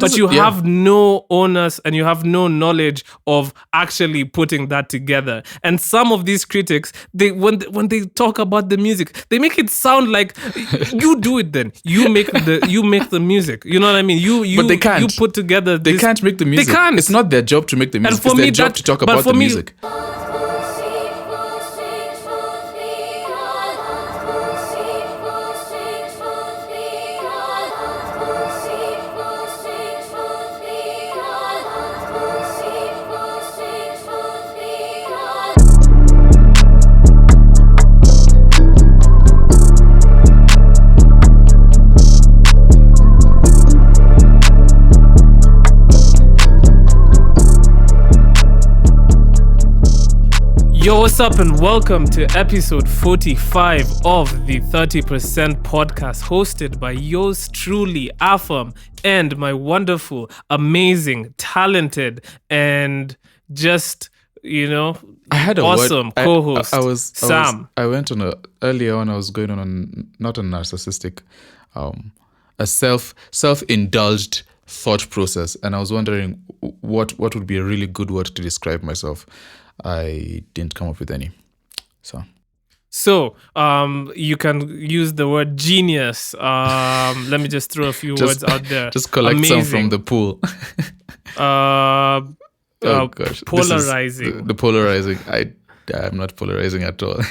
But you have no onus and you have no knowledge of actually putting that together. And some of these critics, when they talk about the music, they make it sound like you do it. Then you make the music. You know what I mean? But they can't. You put together. They can't make the music. They can't. It's not their job to make the music. It's their job to talk about the music. Yo, what's up and welcome to episode 45 of the 30% podcast, hosted by yours truly, Afam, and my wonderful, amazing, talented, and just, I had a awesome co-host, Sam. I went on earlier on, I was going on not a narcissistic, a self-indulged thought process, and I was wondering what would be a really good word to describe myself. I didn't come up with any. So you can use the word genius. Let me just throw a few words out there. Just collect some from the pool. Oh gosh, polarizing. The polarizing. I'm not polarizing at all.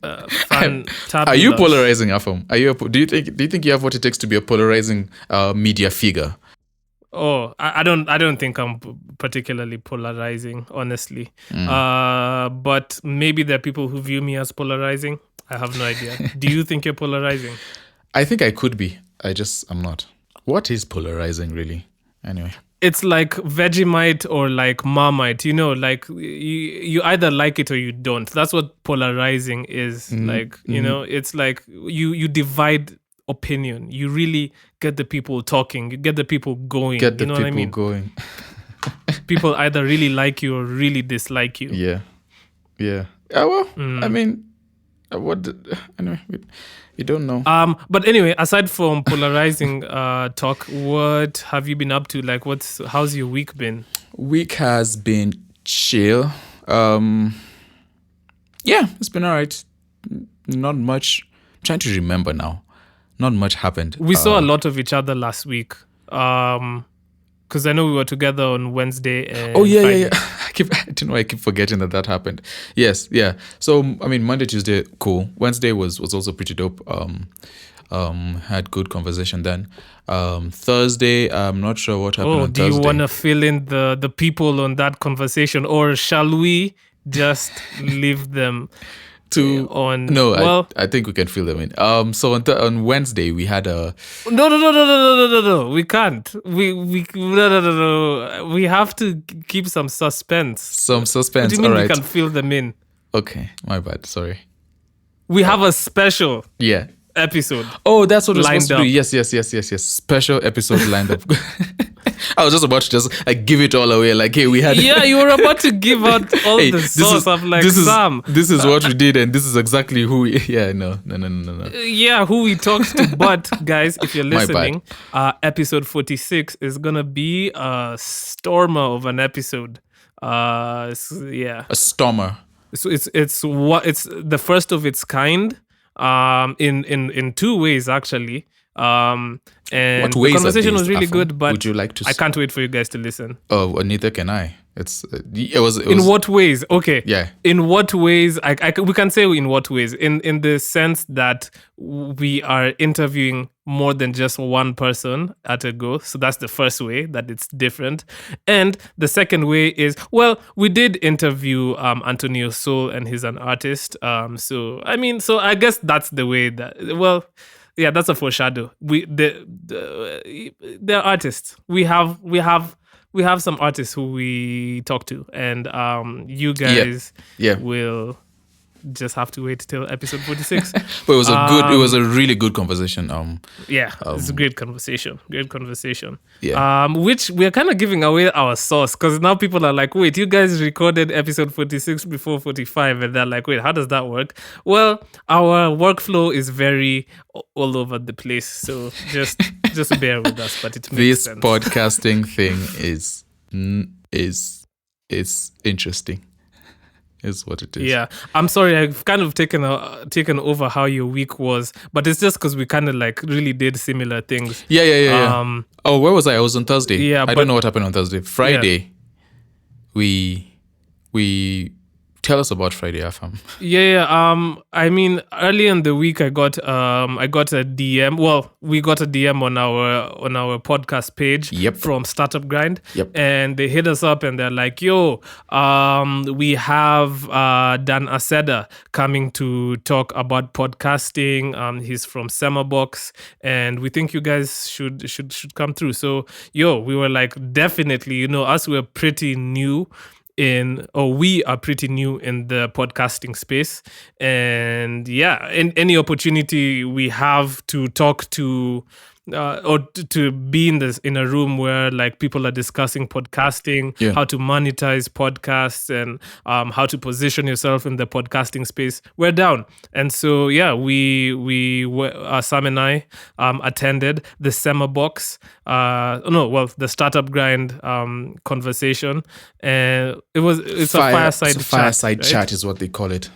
Are you polarizing, Afam? Do you think you have what it takes to be a polarizing media figure? Oh, I don't think I'm particularly polarizing, honestly. But maybe there are people who view me as polarizing. I have no idea. Do you think you're polarizing? I think I could be. I'm not. What is polarizing, really? Anyway. It's like Vegemite or like Marmite, like you either like it or you don't. That's what polarizing is. It's like you divide opinion. You really get the people talking. You get the people going. What I mean? Going. People either really like you or really dislike you. Yeah. I mean, anyway, you don't know. But anyway, aside from polarizing talk, what have you been up to? Like, how's your week been? Week has been chill. Yeah, it's been all right. Not much. I'm trying to remember now. Not much happened. We saw a lot of each other last week. Because I know we were together on Wednesday and Friday. I don't know why I keep forgetting that happened. Yes, yeah. So, I mean, Monday, Tuesday, cool. Wednesday was also pretty dope. Had good conversation then. Thursday, I'm not sure what happened on Thursday. Do you want to fill in the people on that conversation, or shall we just leave them I think we can fill them in. So on Wednesday we had a no, we can't. No. We have to keep some suspense. What do you mean we can fill them in? Okay, my bad. Sorry. We have a special episode. Oh, that's what we're supposed to do. Yes. Special episode lined up. I was just about to give it all away. Like, hey, we had... Yeah, you were about to give out all the sauce. I'm like, Sam. This is what we did, and this is exactly who we... Yeah, no. Yeah, who we talked to. But, guys, if you're listening, episode 46 is going to be a stormer of an episode. A stormer. So it's the first of its kind in two ways, actually. And the conversation was really good, but would you like to? I can't wait for you guys to listen. Oh, neither can I. It was. In what ways? Okay. Yeah. In what ways? We can say in what ways. In the sense that we are interviewing more than just one person at a go. So that's the first way that it's different. And the second way is, we did interview Antonio Sol, and he's an artist. So I guess that's the way that. Yeah, that's a foreshadow. They're artists. We have some artists who we talk to, and you guys will just have to wait till episode 46. But it was a really good conversation. It's a great conversation. Yeah. Which we're kind of giving away our source, because now people are like, wait, you guys recorded episode 46 before 45, and they're like, wait, how does that work? Well, our workflow is very all over the place, so just bear with us. But it makes sense. This podcasting thing is interesting. Is what it is. Yeah, I'm sorry. I've kind of taken over how your week was, but it's just because we kind of like really did similar things. Yeah. Where was I? I was on Thursday. Yeah, I don't know what happened on Thursday. Friday, we tell us about Friday, Afam. I mean, early in the week, I got a DM. Well, we got a DM on our podcast page. Yep. From Startup Grind. Yep. And they hit us up and they're like, "Yo, we have Dan Aceda coming to talk about podcasting. He's from SemaBOX, and we think you guys should come through." So, we were like, definitely. Us, we're pretty new. We are pretty new in the podcasting space, and in any opportunity we have to talk to or to be in a room where like people are discussing podcasting, how to monetize podcasts, and how to position yourself in the podcasting space, we're down. And so Sam and I attended the SemaBOX the Startup Grind conversation, and it's a fireside chat, right? is what they call it.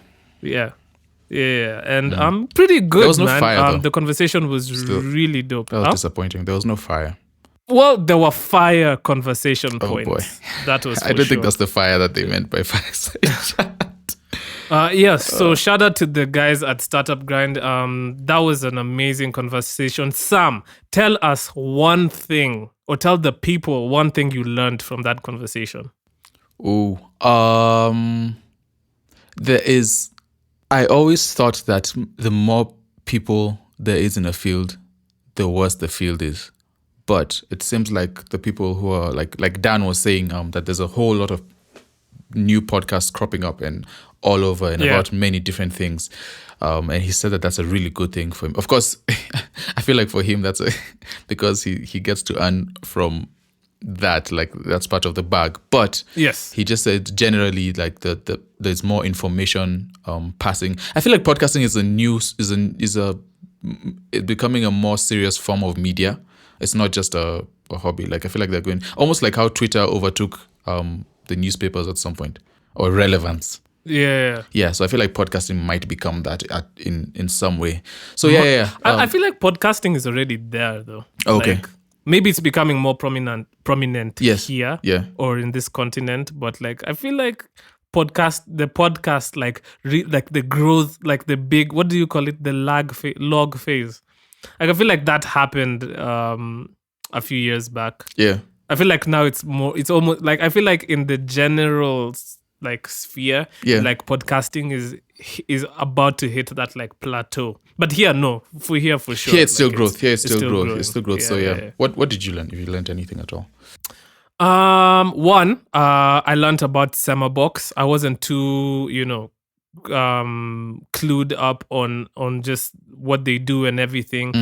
And pretty good. There was no man. fire, though. The conversation was really dope. That was disappointing. There was no fire. Well, there were fire conversation points. Boy. That was I don't think that's the fire that they meant by fireside chat. So shout out to the guys at Startup Grind. That was an amazing conversation. Sam, tell us one thing, or tell the people one thing you learned from that conversation. I always thought that the more people there is in a field, the worse the field is. But it seems like the people who are like Dan was saying, that there's a whole lot of new podcasts cropping up and all over and about many different things. And he said that that's a really good thing for him. Of course, I feel like for him because he gets to earn from that, like that's part of the bag. But yes, he just said generally like there's more information passing. I feel like podcasting is becoming a more serious form of media. It's not just a hobby. Like I feel like they're going almost like how Twitter overtook the newspapers at some point, or relevance. Yeah. So I feel like podcasting might become that in some way. So I feel like podcasting is already there though. Okay. Like, maybe it's becoming more prominent here or in this continent, but like I feel like the podcast like the growth, like the big, what do you call it, the log phase. Like I feel like that happened a few years back. Yeah. I feel like now it's almost like I feel like in the general like sphere, like podcasting is about to hit that like plateau. But here, for sure. Here it's still growth. It's still growth. Yeah, so What did you learn? If you learned anything at all? I learned about SemaBOX. I wasn't too, clued up on just what they do and everything.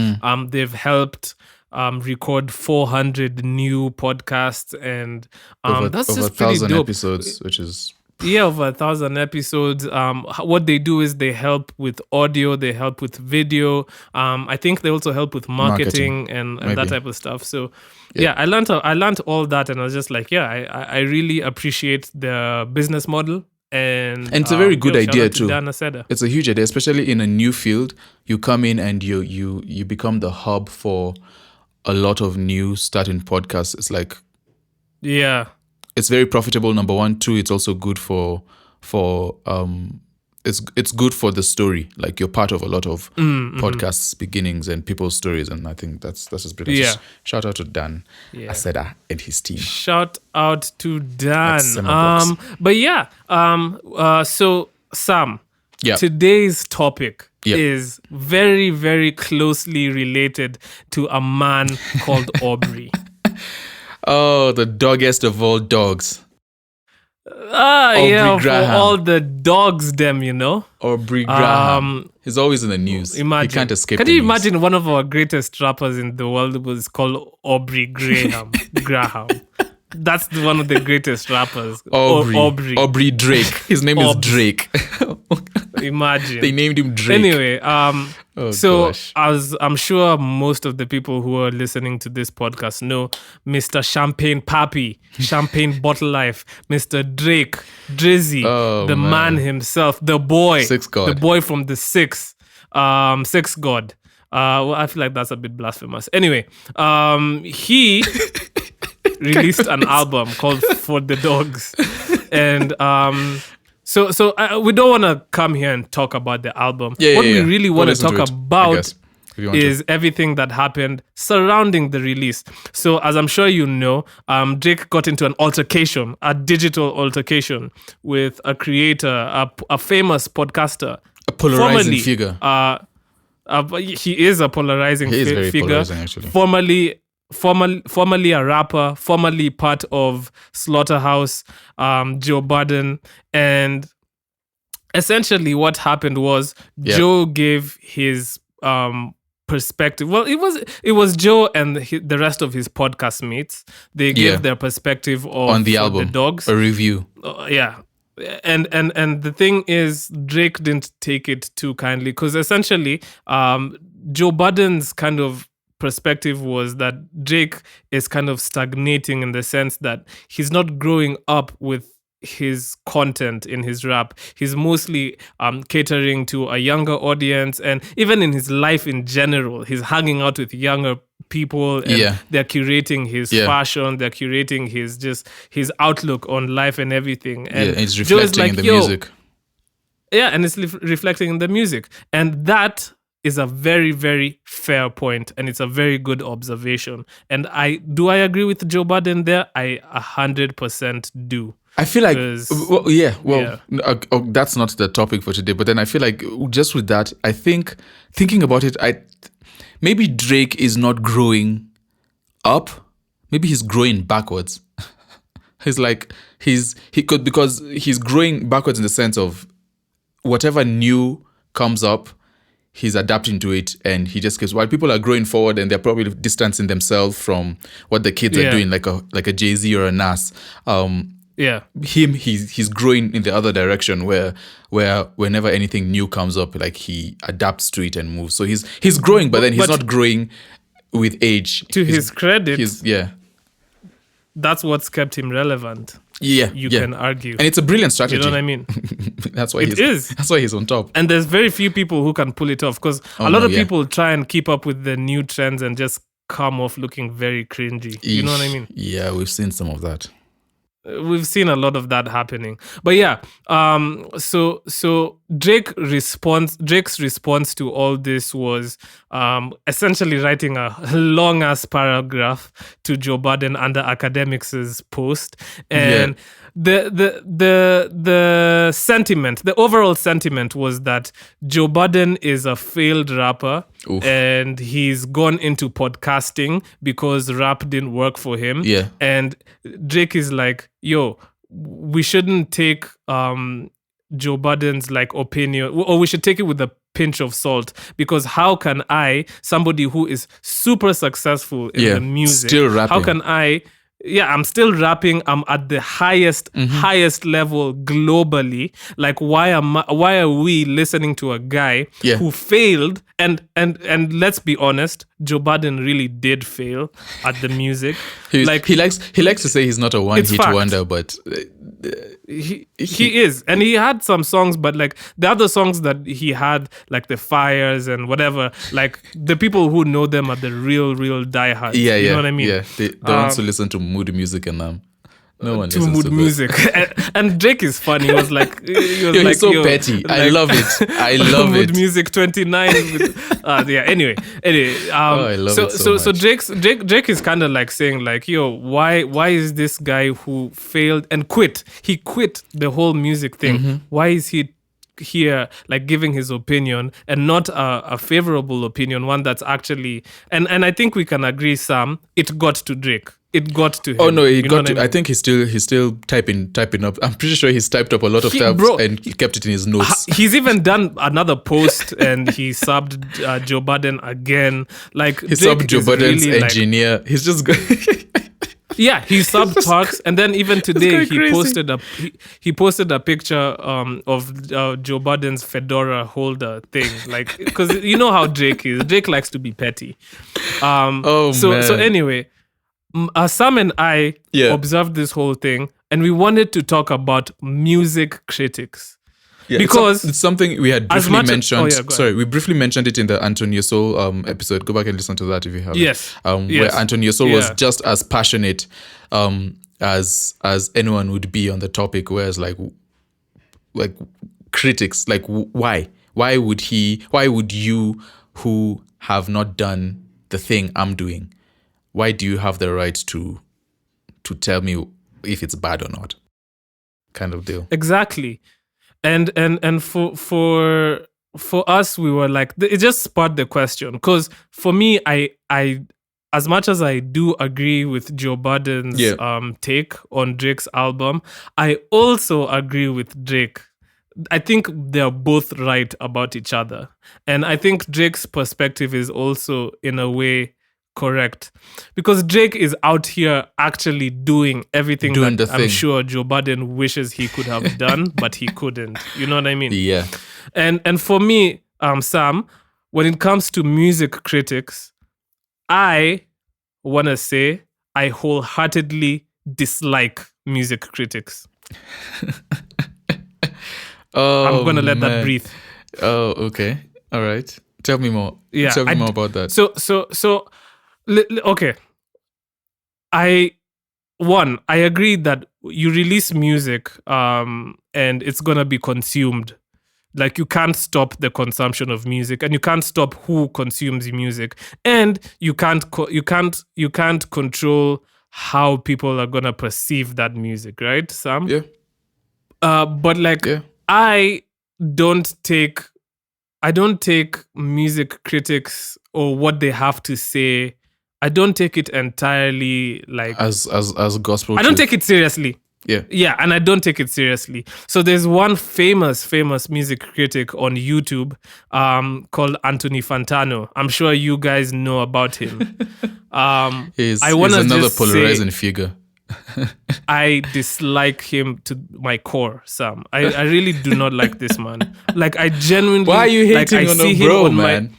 They've helped record 400 new podcasts, and that's over just pretty 1,000 dope. episodes, which is over 1,000 episodes. What they do is they help with audio, they help with video. I think they also help with marketing and that type of stuff. So I learned all that, and I was just like, I really appreciate the business model. And it's a very good idea too. Dan Aceda. It's a huge idea, especially in a new field. You come in and you become the hub for a lot of new starting podcasts. It's like, it's very profitable. Number one, two, it's also good for it's good for the story. Like you're part of a lot of podcasts beginnings and people's stories, and I think that's just brilliant. Yeah. So shout out to Dan Aceda and his team. Shout out to Dan. SemaBOX. So Sam, today's topic is very, very closely related to a man called Aubrey. Oh, the doggest of all dogs. Yeah, for Graham. all the dogs, them, you know. Aubrey Graham. He's always in the news. Imagine. He can't escape. Can the you news. imagine one of our greatest rappers in the world was called Aubrey Graham? Graham. That's one of the greatest rappers. Aubrey Drake. His name is Drake. Imagine. They named him Drake. Anyway, gosh. as I'm sure most of the people who are listening to this podcast know, Mr. Champagne Papi, Champagne Bottle Life, Mr. Drake, Drizzy, the man himself, the boy, Six God. the boy from the Six God. Well, I feel like that's a bit blasphemous. Anyway, he released an album called For the Dogs, and so we don't want to come here and talk about the album. What we really want to talk about is everything that happened surrounding the release. So as I'm sure you know, Drake got into an altercation, a digital altercation with a creator, a famous podcaster, A polarizing figure. He is a polarizing He is very figure. polarizing, actually. Formerly a rapper, formerly part of Slaughterhouse, Joe Budden, and essentially what happened was Joe gave his perspective. Well, it was Joe and the rest of his podcast mates. They gave their perspective on the album, the Dogs, a review. And the thing is, Drake didn't take it too kindly because essentially, Joe Budden's kind of perspective was that Drake is kind of stagnating in the sense that he's not growing up with his content in his rap. He's mostly catering to a younger audience, and even in his life in general, he's hanging out with younger people, and they're curating his fashion, they're curating his outlook on life and everything. And it's reflecting in the music. Yeah, and it's reflecting in the music, and that is a very, very fair point, and it's a very good observation. And I agree with Joe Budden there? I 100% do. I feel like, that's not the topic for today. But then I feel like just with that, I think thinking about it, maybe Drake is not growing up. Maybe he's growing backwards. Because he's growing backwards in the sense of whatever new comes up, he's adapting to it, and he just keeps. While people are growing forward and they're probably distancing themselves from what the kids are doing, like a Jay-Z or a Nas. He's growing in the other direction where whenever anything new comes up, like he adapts to it and moves. So he's growing, but then he's not growing with age. To his credit, that's what's kept him relevant. You can argue, and it's a brilliant strategy. You know what I mean? That's why That's why he's on top. And there's very few people who can pull it off, because a lot of people try and keep up with the new trends and just come off looking very cringy. You know what I mean? Yeah, we've seen some of that. We've seen a lot of that happening. But so Drake's response to all this was essentially writing a long ass paragraph to Joe Budden under Academics' post, and the sentiment, the overall sentiment was that Joe Budden is a failed rapper. Oof. And he's gone into podcasting because rap didn't work for him. Yeah. And Drake is like, yo, we shouldn't take Joe Budden's like opinion, or we should take it with a pinch of salt, because how can I, somebody who is super successful in the music, still rapping. How can I? Yeah, I'm still rapping. I'm at the highest level globally. Like, why are we listening to a guy who failed? And let's be honest, Joe Budden really did fail at the music. He likes to say he's not a one-hit wonder, but he is, and he had some songs, but like the other songs that he had, like the Fires and whatever, like the people who know them are the real diehards. You know what I mean? Yeah, they want to listen to mood music and no one listens mood to music. And Drake is funny. He was like, he's so petty. Like, I love it. I love mood it. music 29. Anyway. I love it so so much. Drake is kind of like saying like, yo, why is this guy who failed and quit? He quit the whole music thing. Why is he here like giving his opinion, and not a favorable opinion, one that's actually, and I think we can agree, Sam, it got to Drake. it got to him. Oh no, You know what I think he's still typing up. I'm pretty sure he's typed up a lot of times and kept it in his notes. He's even done another post and he subbed Joe Budden again. Like he subbed Joe Budden's really engineer. Like, he's just yeah, he subbed Parks, and then even today he posted a picture of Joe Budden's fedora holder thing, like, because you know how Drake is. Drake likes to be petty. So anyway, Sam and I observed this whole thing, and we wanted to talk about music critics. Yeah, because it's something we had briefly mentioned. We briefly mentioned it in the Antonio Soul episode. Go back and listen to that if you haven't. Yes. Where Antonio Soul was just as passionate as anyone would be on the topic. Whereas like critics, like why would you who have not done the thing I'm doing, why do you have the right to tell me if it's bad or not? Kind of deal. Exactly. And for us, we were like, it just sparked the question. Because for me, I as much as I do agree with Joe Budden's take on Drake's album, I also agree with Drake. I think they're both right about each other. And I think Drake's perspective is also, in a way, correct, because Drake is out here actually doing everything that I'm sure Joe Budden wishes he could have done, but he couldn't. You know what I mean? Yeah. And for me, Sam, when it comes to music critics, I want to say I wholeheartedly dislike music critics. I'm going to let that breathe. Oh, okay. All right. Tell me more. Yeah, Tell me more about that. So okay. I agree that you release music and it's gonna be consumed. Like, you can't stop the consumption of music, and you can't stop who consumes music, and you can't control how people are gonna perceive that music, right, Sam? Yeah. But like, I don't take music critics or what they have to say. I don't take it entirely like as gospel. I don't take it seriously. Yeah, and I don't take it seriously. So there's one famous music critic on YouTube called Anthony Fantano. I'm sure you guys know about him. He's another polarizing figure. I dislike him to my core, Sam. I really do not like this man. Like, I genuinely. Why are you hating on him, bro, man?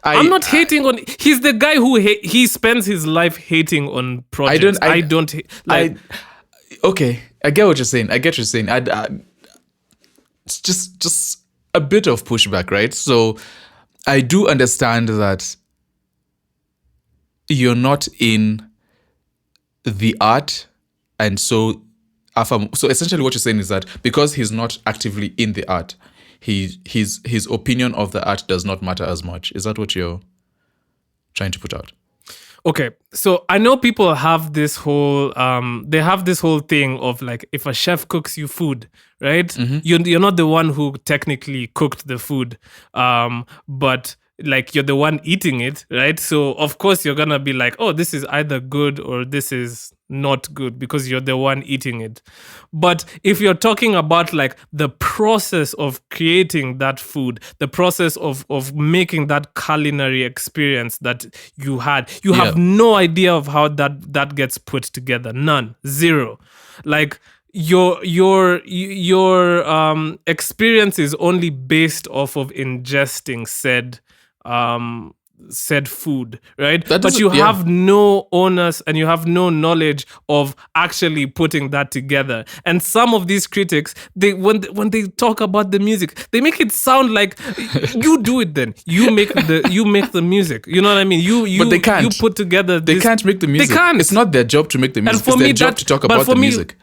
I'm not hating on. He's the guy who he spends his life hating on projects. Okay, I get what you're saying. It's just a bit of pushback, right? So I do understand that you're not in the art, and so Afam. So essentially, what you're saying is that because he's not actively in the art, his opinion of the art does not matter as much. Is that what you're trying to put out? Okay, so I know people have this whole thing of like, if a chef cooks you food, right? Mm-hmm. You're not the one who technically cooked the food, but like, you're the one eating it, right? So of course you're gonna be like, oh, this is either good or this is not good, because you're the one eating it. But if you're talking about like the process of creating that food, the process of making that culinary experience that you had, you have no idea of how that gets put together. None. Zero. Like, your experience is only based off of ingesting said food, right? But you have no onus and you have no knowledge of actually putting that together. And some of these critics, when they talk about the music, they make it sound like you do it. Then you make the music. You know what I mean? But they can't. You put together. They can't make the music. They can't. It's not their job to make the music. It's their job to talk about the music.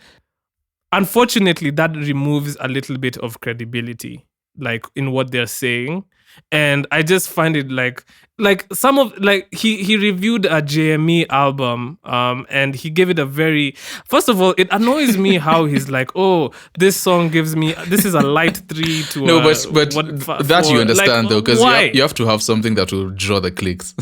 Unfortunately, that removes a little bit of credibility, like, in what they're saying. And I just find it like some of, like, he reviewed a JME album, and he gave it a very, first of all, it annoys me how he's like, oh, this is a light 3 to no, but that you understand, like, though, because you have to have something that will draw the clicks.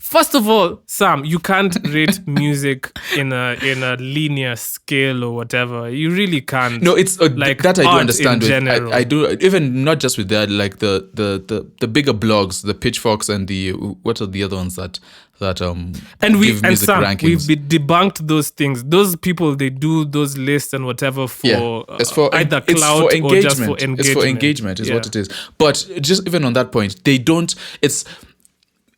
First of all, Sam, you can't rate music in a linear scale or whatever. You really can't. No, it's like that I do art understand. in With, general. I do, even not just with that, like the bigger blogs, the pitchforks and the what are the other ones that and give music Sam, rankings. we've debunked those things. Those people, they do those lists and whatever for, it's for either it's clout for engagement. or just for engagement. It's for engagement, is what it is. But just even on that point, they don't.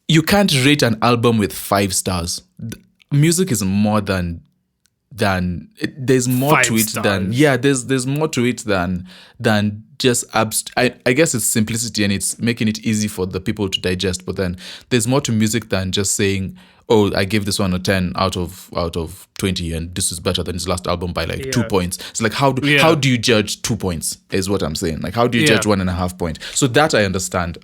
You can't rate an album with 5 stars. Music is more than there's more 5 to it stars. there's more to it than just I guess it's simplicity and it's making it easy for the people to digest, but then there's more to music than just saying, oh, I gave this one a 10 out of 20 and this is better than his last album by like 2 points. It's like how do you judge 2 points is what I'm saying. Like how do you judge 1.5 point? So that I understand.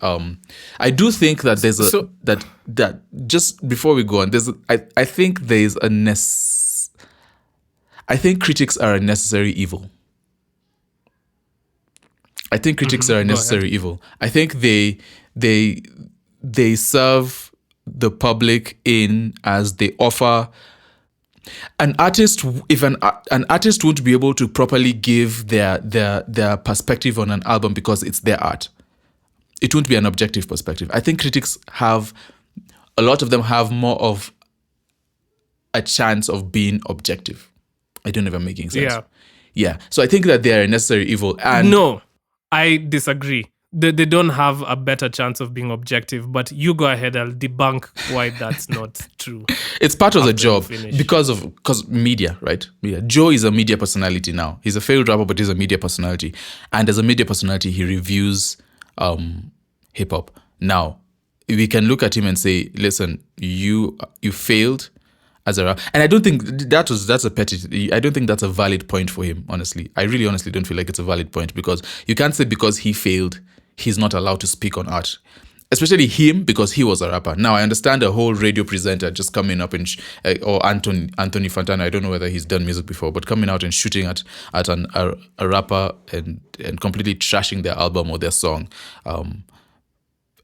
I do think that there's that just before we go on, I think there's I think critics are a necessary evil. I think critics are a necessary evil. I think they serve the public in as they offer an artist. If an artist won't be able to properly give their perspective on an album because it's their art, it won't be an objective perspective. I think critics have, a lot of them have more of a chance of being objective. I don't know if I'm making sense. Yeah. So I think that they are a necessary evil. And no, I disagree. They don't have a better chance of being objective, but you go ahead. I'll debunk why that's not true. It's part of the job because media, right? Media. Joe is a media personality now. He's a failed rapper, but he's a media personality. And as a media personality, he reviews hip hop. Now, we can look at him and say, listen, you failed as a rapper. And I don't think that's a petty. I don't think that's a valid point for him, honestly. I really honestly don't feel like it's a valid point, because you can't say because he failed, he's not allowed to speak on art. Especially him, because he was a rapper. Now, I understand a whole radio presenter just coming up and or Anthony Fantano, I don't know whether he's done music before, but coming out and shooting at a rapper and completely trashing their album or their song.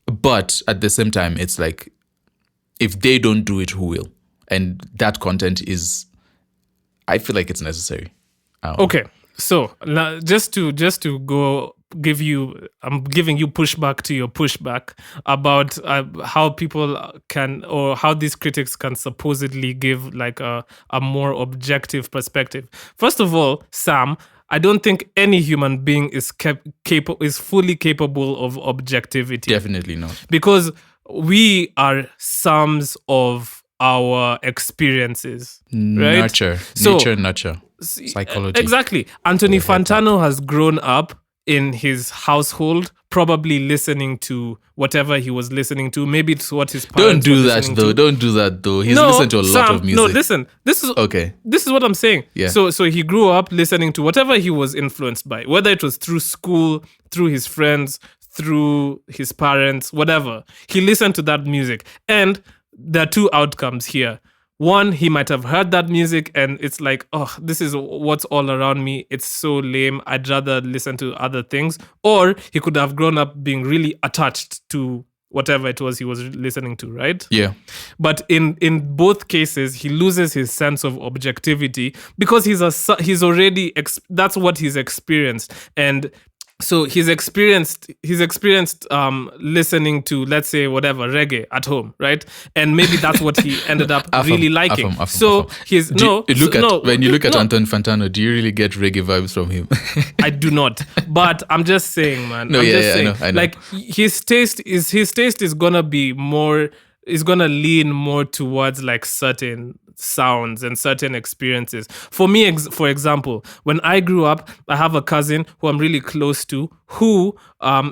But at the same time, it's like, if they don't do it, who will? And that content is, I feel like it's necessary. Okay, so just to go give you, I'm giving you pushback to your pushback about how people can, or how these critics can supposedly give like a more objective perspective. First of all, Sam, I don't think any human being is fully capable of objectivity. Definitely not. Because we are sums of our experiences, right? Nurture, psychology. Exactly. Anthony Fantano has grown up in his household, probably listening to whatever he was listening to. Maybe it's what his parents Don't do that though. He's listened to a lot of music. No, listen. This is okay. This is what I'm saying. Yeah. So he grew up listening to whatever he was influenced by, whether it was through school, through his friends, through his parents, whatever. He listened to that music. And there are two outcomes here. One, he might have heard that music and it's like, oh, this is what's all around me. It's so lame. I'd rather listen to other things. Or he could have grown up being really attached to whatever it was he was listening to, right? Yeah. But in both cases, he loses his sense of objectivity because he's already that's what he's experienced. And so he's experienced listening to, let's say, whatever, reggae at home, right? And maybe that's what he ended up really liking. Afam. When you look at Anton Fantano, do you really get reggae vibes from him? I do not. But I'm just saying, man. I know. Like his taste is gonna be more, is gonna lean more towards like certain sounds and certain experiences. For me, for example, when I grew up, I have a cousin who I'm really close to who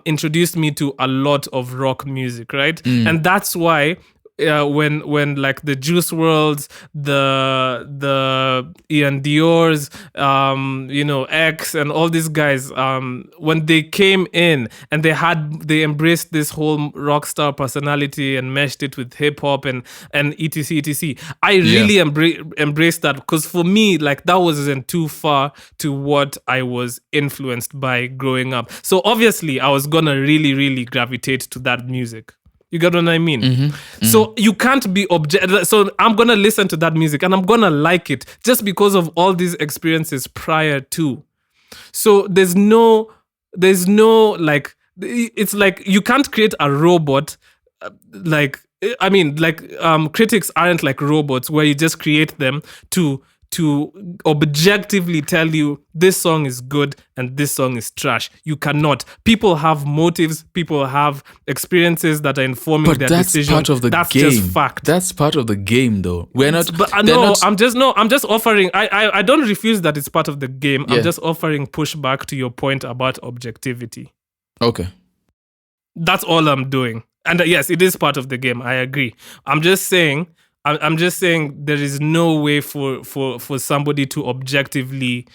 introduced me to a lot of rock music, right? And that's why when like the Juice WRLDs, the Ian Dior's, X and all these guys, when they came in and they embraced this whole rock star personality and meshed it with hip hop and etc. I really embraced that, because for me, like, that wasn't too far to what I was influenced by growing up. So obviously I was gonna really, really gravitate to that music. You get what I mean? So you can't be so I'm gonna listen to that music and I'm gonna like it just because of all these experiences prior to. So there's no like, it's like you can't create a robot critics aren't like robots where you just create them to objectively tell you this song is good and this song is trash. You cannot. People have motives. People have experiences that are informing their decision. Part of the that's game. Just fact. That's part of the game, though. We're not. But I'm just offering. I don't refuse that it's part of the game. I'm just offering pushback to your point about objectivity. Okay. That's all I'm doing. And yes, it is part of the game. I agree. I'm just saying there is no way for somebody to objectively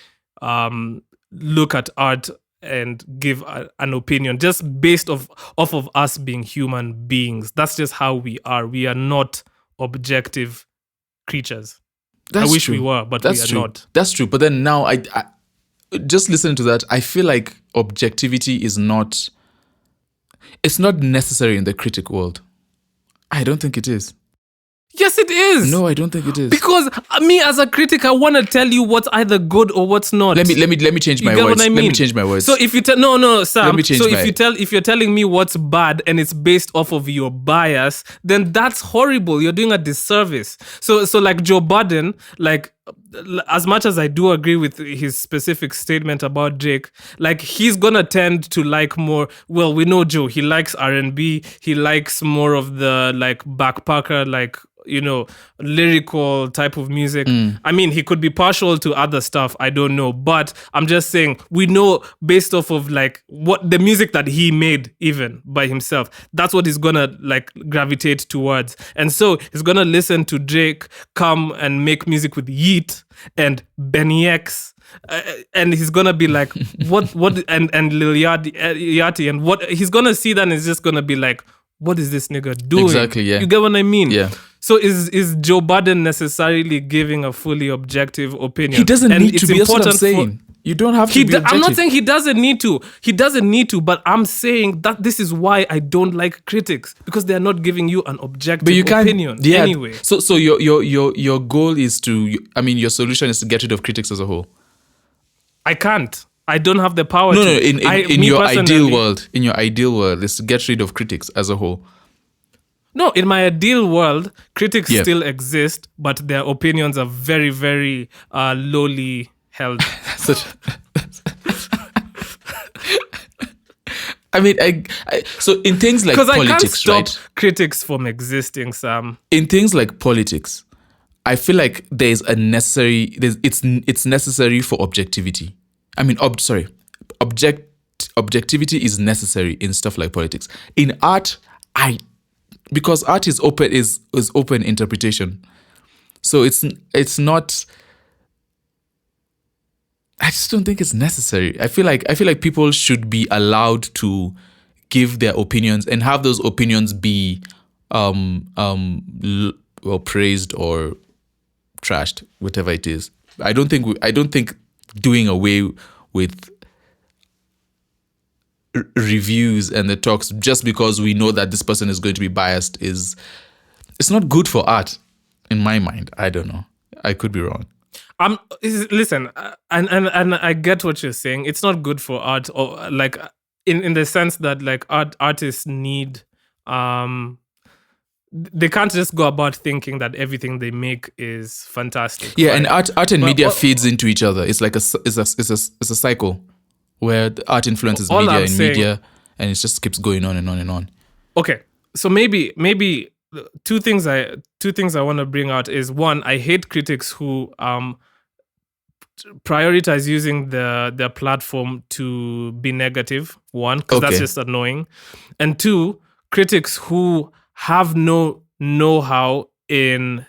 look at art and give an opinion just based off of us being human beings. That's just how we are. We are not objective creatures. I wish we were, but we are not. That's true. But then now, I just listening to that, I feel like objectivity is not. It's not necessary in the critic world. I don't think it is. Yes, it is. No, I don't think it is. Because me as a critic, I want to tell you what's either good or what's not. Let me change my words. Let me change my words. So if you Sam. If you're telling me what's bad and it's based off of your bias, then that's horrible. You're doing a disservice. So like Joe Budden, like, as much as I do agree with his specific statement about Drake, like, he's gonna tend to like more. Well, we know Joe. He likes R&B. He likes more of the like backpacker, like, you know, lyrical type of music. I mean, he could be partial to other stuff. I don't know, but I'm just saying we know based off of like what the music that he made even by himself. That's what he's gonna like gravitate towards, and so he's gonna listen to Drake come and make music with Yeet and Benny X. And he's gonna be like, what and Lil Yachty, and what he's gonna see then is just gonna be like, what is this nigga doing? Exactly, yeah. You get what I mean? Yeah. So is Joe Budden necessarily giving a fully objective opinion? He doesn't need to be. That's what I'm saying. You don't have to be objective. I'm not saying he doesn't need to. He doesn't need to, but I'm saying that this is why I don't like critics, because they're not giving you an objective opinion anyway. So your goal is to, I mean, your solution is to get rid of critics as a whole. I can't. I don't have the power to. No, in your ideal world, is to get rid of critics as a whole. No, in my ideal world, critics still exist, but their opinions are very, very lowly held. I mean, so in things like politics, because I can't stop right? critics from existing, Sam. In things like politics, I feel like there's a necessary. It's necessary for objectivity. I mean, objectivity is necessary in stuff like politics. In art, because art is open interpretation, so it's not. I just don't think it's necessary. I feel like people should be allowed to give their opinions and have those opinions be praised or trashed, whatever it is. I don't think doing away with reviews and the talks just because we know that this person is going to be biased it's not good for art, in my mind. I don't know. I could be wrong. Listen, and I get what you're saying. It's not good for art, or like in the sense that like artists need they can't just go about thinking that everything they make is fantastic. Yeah, right? And art and media feeds into each other. It's like it's a cycle where the art influences media, and it just keeps going on and on and on. Okay, so maybe two things I want to bring out is, one, I hate critics who prioritize using their platform to be negative. One, because that's just annoying, and two, critics who have no know-how in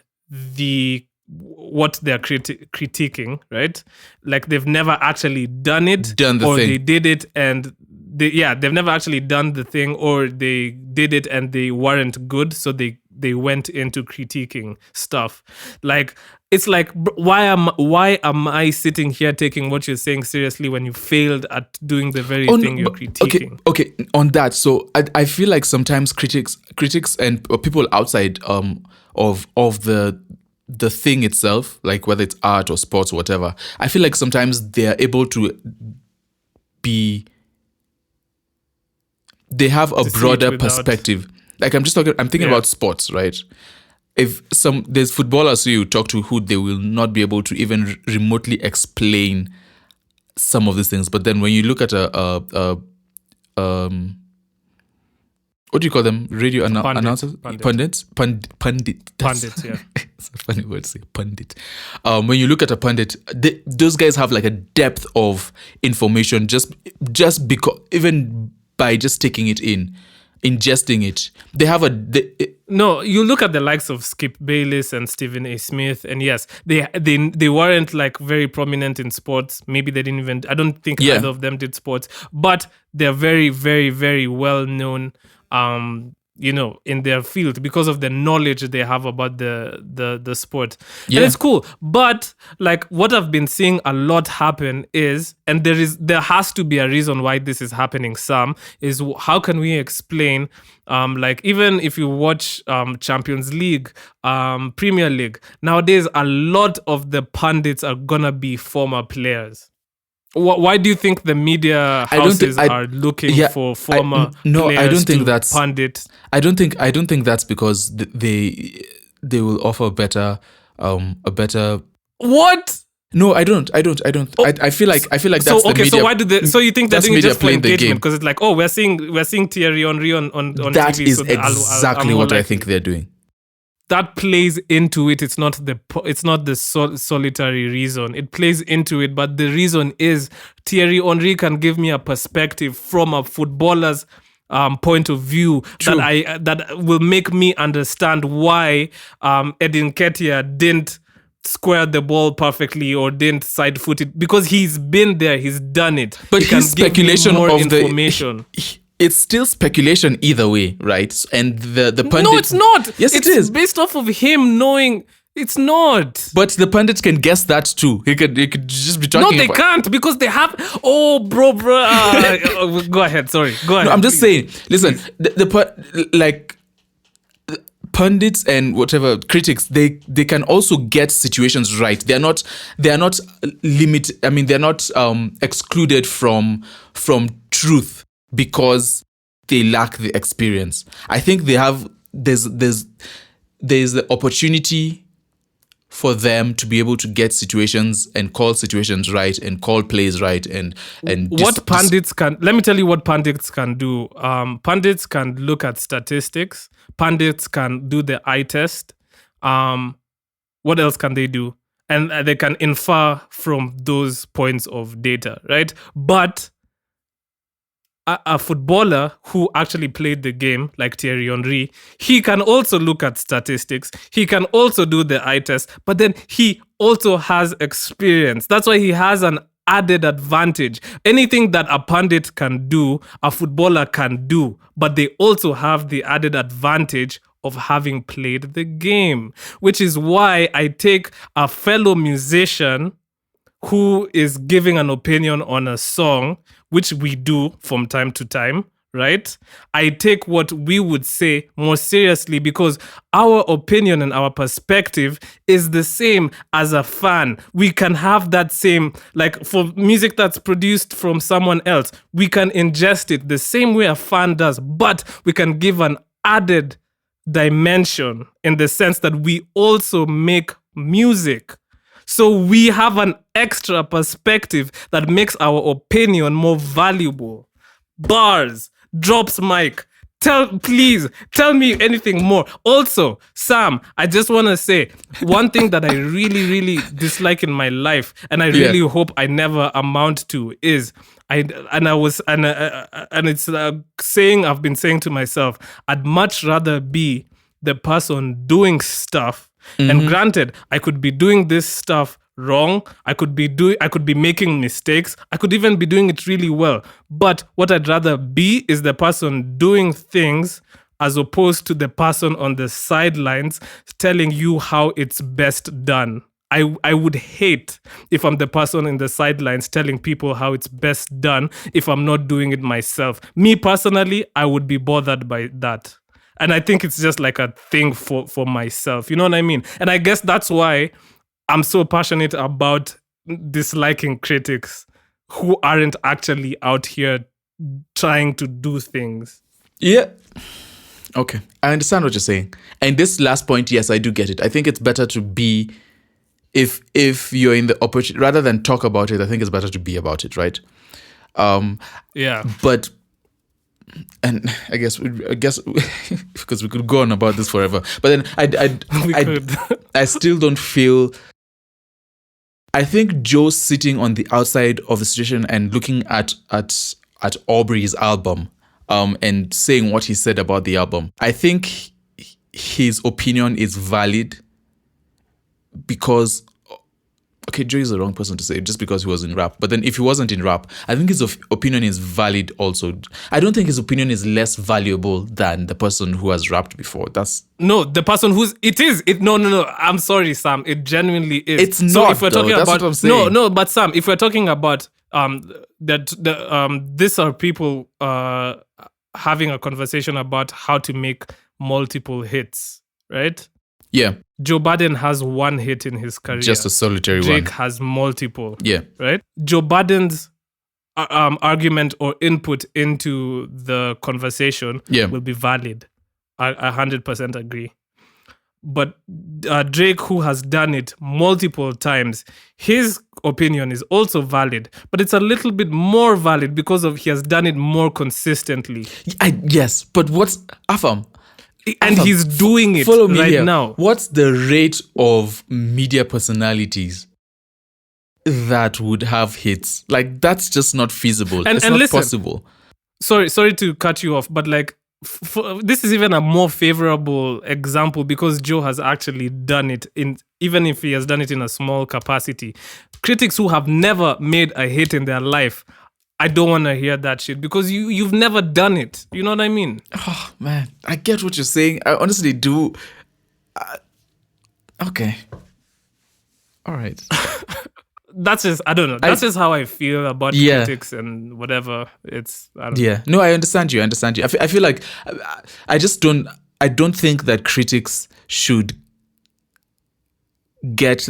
what they're critiquing, right? Like they've never actually done it, they did it and they've never actually done the thing, or they did it and they weren't good, so they they went into critiquing stuff. Like, it's like, why am I sitting here taking what you're saying seriously when you failed at doing the very thing you're critiquing? Okay, on that, so I feel like sometimes critics and people outside of the thing itself, like whether it's art or sports or whatever, I feel like sometimes they are able to they have a broader perspective. Like I'm thinking about sports, right? If there's footballers who you talk to who they will not be able to even remotely explain some of these things. But then when you look at what do you call them? Radio announcers? Pundits? Pundits, yeah. It's a funny word to say, pundit. When you look at a pundit, those guys have like a depth of information just because, even by just taking it in, ingesting it. They have no, you look at the likes of Skip Bayless and Stephen A. Smith, and yes, they weren't like very prominent in sports. Maybe they didn't even, I don't think either of them did sports, but they're very, very, very well known in their field because of the knowledge they have about the sport. And it's cool. But like what I've been seeing a lot happen is, and there has to be a reason why this is happening, Sam, is how can we explain like even if you watch Champions League, Premier League, nowadays a lot of the pundits are gonna be former players. Why do you think the media houses are looking for former players? I don't think that's pundit. I don't think that's because they will offer a better. What? No, I don't. Oh, I feel like that's the media. So why do they? So you think they're doing it just for engagement? Because it's like, oh, we're seeing Thierry Henry on that TV. Is exactly what I think they're doing. That plays into it. It's not the solitary reason. It plays into it, but the reason is Thierry Henry can give me a perspective from a footballer's point of view that will make me understand why Edin Ketia didn't square the ball perfectly or didn't side foot it, because he's been there, he's done it. But his speculation of information. It's still speculation either way, right? And the pundit... No, it's not. Yes, it is. It's based off of him knowing... It's not. But the pundits can guess that too. He could just be talking about... No, they can't, because they have... Oh, bro. Go ahead, sorry. Go ahead. No, I'm just saying. Listen, like... pundits and whatever critics, they can also get situations right. They're not limited. I mean, they're not excluded from truth because they lack the experience. I think they have. There's the opportunity for them to be able to get situations and call situations right and call plays right and what pundits can. Let me tell you what pundits can do. Pundits can look at statistics. Pundits can do the eye test. What else can they do? And they can infer from those points of data, right? But a footballer who actually played the game, like Thierry Henry, he can also look at statistics. He can also do the eye test, but then he also has experience. That's why he has an added advantage. Anything that a pundit can do, a footballer can do, but they also have the added advantage of having played the game, which is why I take a fellow musician who is giving an opinion on a song, which we do from time to time, right? I take what we would say more seriously because our opinion and our perspective is the same as a fan. We can have that same, like for music that's produced from someone else, we can ingest it the same way a fan does, but we can give an added dimension in the sense that we also make music. So we have an extra perspective that makes our opinion more valuable. Bars, drops mic. Please tell me anything more. Also, Sam, I just want to say one thing that I really, really dislike in my life, and I really hope I never amount to, is it's a saying I've been saying to myself. I'd much rather be the person doing stuff. Mm-hmm. And granted, I could be doing this stuff wrong. I could be making mistakes. I could even be doing it really well. But what I'd rather be is the person doing things as opposed to the person on the sidelines telling you how it's best done. I would hate if I'm the person in the sidelines telling people how it's best done if I'm not doing it myself. Me personally, I would be bothered by that. And I think it's just like a thing for myself. You know what I mean? And I guess that's why I'm so passionate about disliking critics who aren't actually out here trying to do things. Yeah. Okay. I understand what you're saying. And this last point, yes, I do get it. I think it's better to be, if you're in the opportunity, rather than talk about it, I think it's better to be about it, right? Yeah. But, and I guess because we could go on about this forever. But then I still don't feel. I think Joe sitting on the outside of the situation and looking at Aubrey's album, and saying what he said about the album, I think his opinion is valid because, okay, Joe is the wrong person to say just because he was in rap. But then if he wasn't in rap, I think his opinion is valid also. I don't think his opinion is less valuable than the person who has rapped before. No, the person no. I'm sorry, Sam. It genuinely is. It's not. If we're talking that's about, what I'm saying. No, but Sam, if we're talking about these are people having a conversation about how to make multiple hits, right? Yeah. Joe Budden has one hit in his career. Just a solitary one. Drake has multiple. Yeah. Right? Joe Budden's argument or input into the conversation will be valid. I 100% agree. But Drake, who has done it multiple times, his opinion is also valid, but it's a little bit more valid because he has done it more consistently. Yes, but what's Afam? And he's doing it right now. What's the rate of media personalities that would have hits? Like, that's just not feasible. It's not possible. Sorry to cut you off, but like, this is even a more favorable example because Joe has actually done it, even if he has done it in a small capacity. Critics who have never made a hit in their life, I don't want to hear that shit because you've never done it. You know what I mean? Oh, man. I get what you're saying. I honestly do. Okay. All right. That's just, I don't know. That's just how I feel about critics and whatever. It's, I don't know. Yeah. No, I understand you. I feel like I don't think that critics should get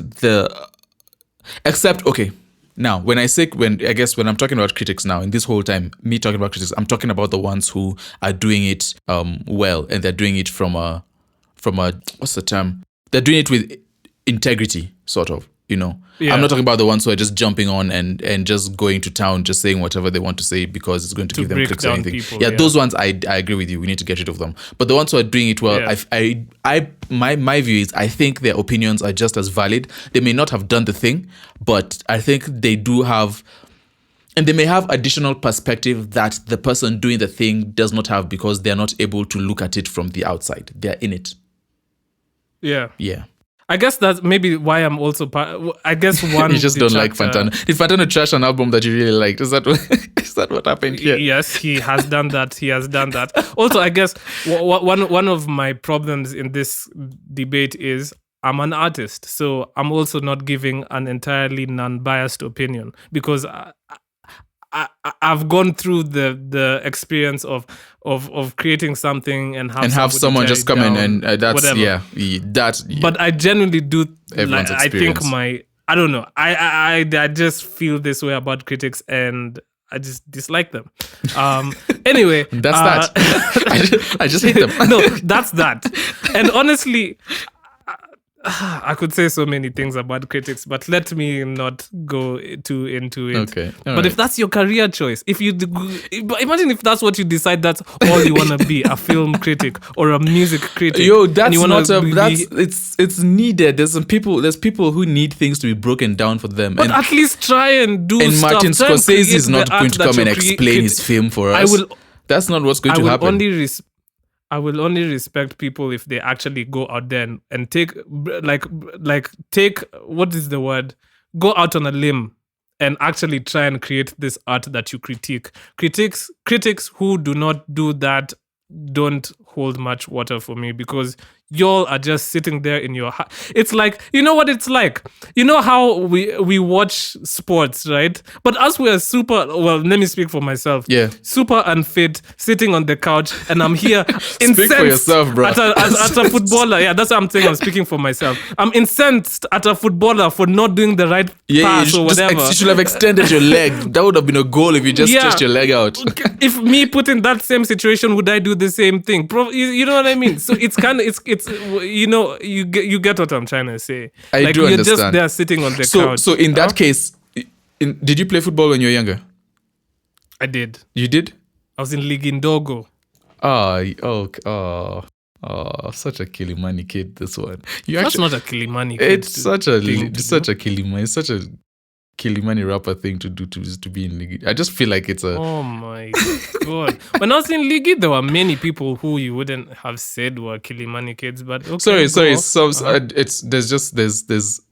except, okay. Now, when I'm talking about critics now, in this whole time, me talking about critics, I'm talking about the ones who are doing it well, and they're doing it from a what's the term? They're doing it with integrity, sort of, you know. Yeah. I'm not talking about the ones who are just jumping on and just going to town, just saying whatever they want to say because it's going to give them clicks or anything. People, those ones, I agree with you. We need to get rid of them. But the ones who are doing it well, my view is I think their opinions are just as valid. They may not have done the thing, but I think they do have, and they may have additional perspective that the person doing the thing does not have because they're not able to look at it from the outside. They're in it. Yeah. Yeah. I guess that's maybe why I'm also I guess one you just don't like Fantano. Did Fantano trash an album that you really liked? Is that what happened here? Yes, he has done that. Also, I guess one of my problems in this debate is I'm an artist, so I'm also not giving an entirely non-biased opinion because I've gone through the experience of creating something and have someone just come in and that's whatever. That's. But I genuinely do. Everyone's experience. I think I don't know. I just feel this way about critics and I just dislike them. Anyway, that's that. I just hate them. No, that's that. And honestly, I could say so many things about critics, but let me not go too into it. Okay. But if that's your career choice, imagine if that's what you decide, that's all you want to be, a film critic or a music critic. Yo, that's it's needed. There's people who need things to be broken down for them. But at least try and do and stuff. Martin Scorsese is not going to come and explain his film for us. That's not what's going to happen. I will only respect people if they actually go out there and take what is the word? Go out on a limb and actually try and create this art that you critique. Critics who do not do that don't hold much water for me, because y'all are just sitting there in your it's like, you know what it's like, you know how we watch sports, right? But us, we are super, well, let me speak for myself, super unfit, sitting on the couch, and I'm here incensed. Speak for yourself, bro. At a footballer. Yeah, that's what I'm saying. I'm speaking for myself. I'm incensed at a footballer for not doing the right pass or whatever. You should have extended your leg. That would have been a goal if you just stretched your leg out. If me put in that same situation, would I do the same thing? You know what I mean? So it's kind of, it's you know, you get what I'm trying to say. I do understand. You're just there sitting on the couch. So in that case, did you play football when you were younger? I did. You did? I was in League Indogo. Such a Kilimani kid, this one. That's not a Kilimani kid. It's such a Kilimani. It's such a Kilimani rapper thing to do, to be in Ligi. I just feel like it's a... Oh my God. When I was in Ligi, there were many people who you wouldn't have said were Kilimani kids, but okay. Sorry.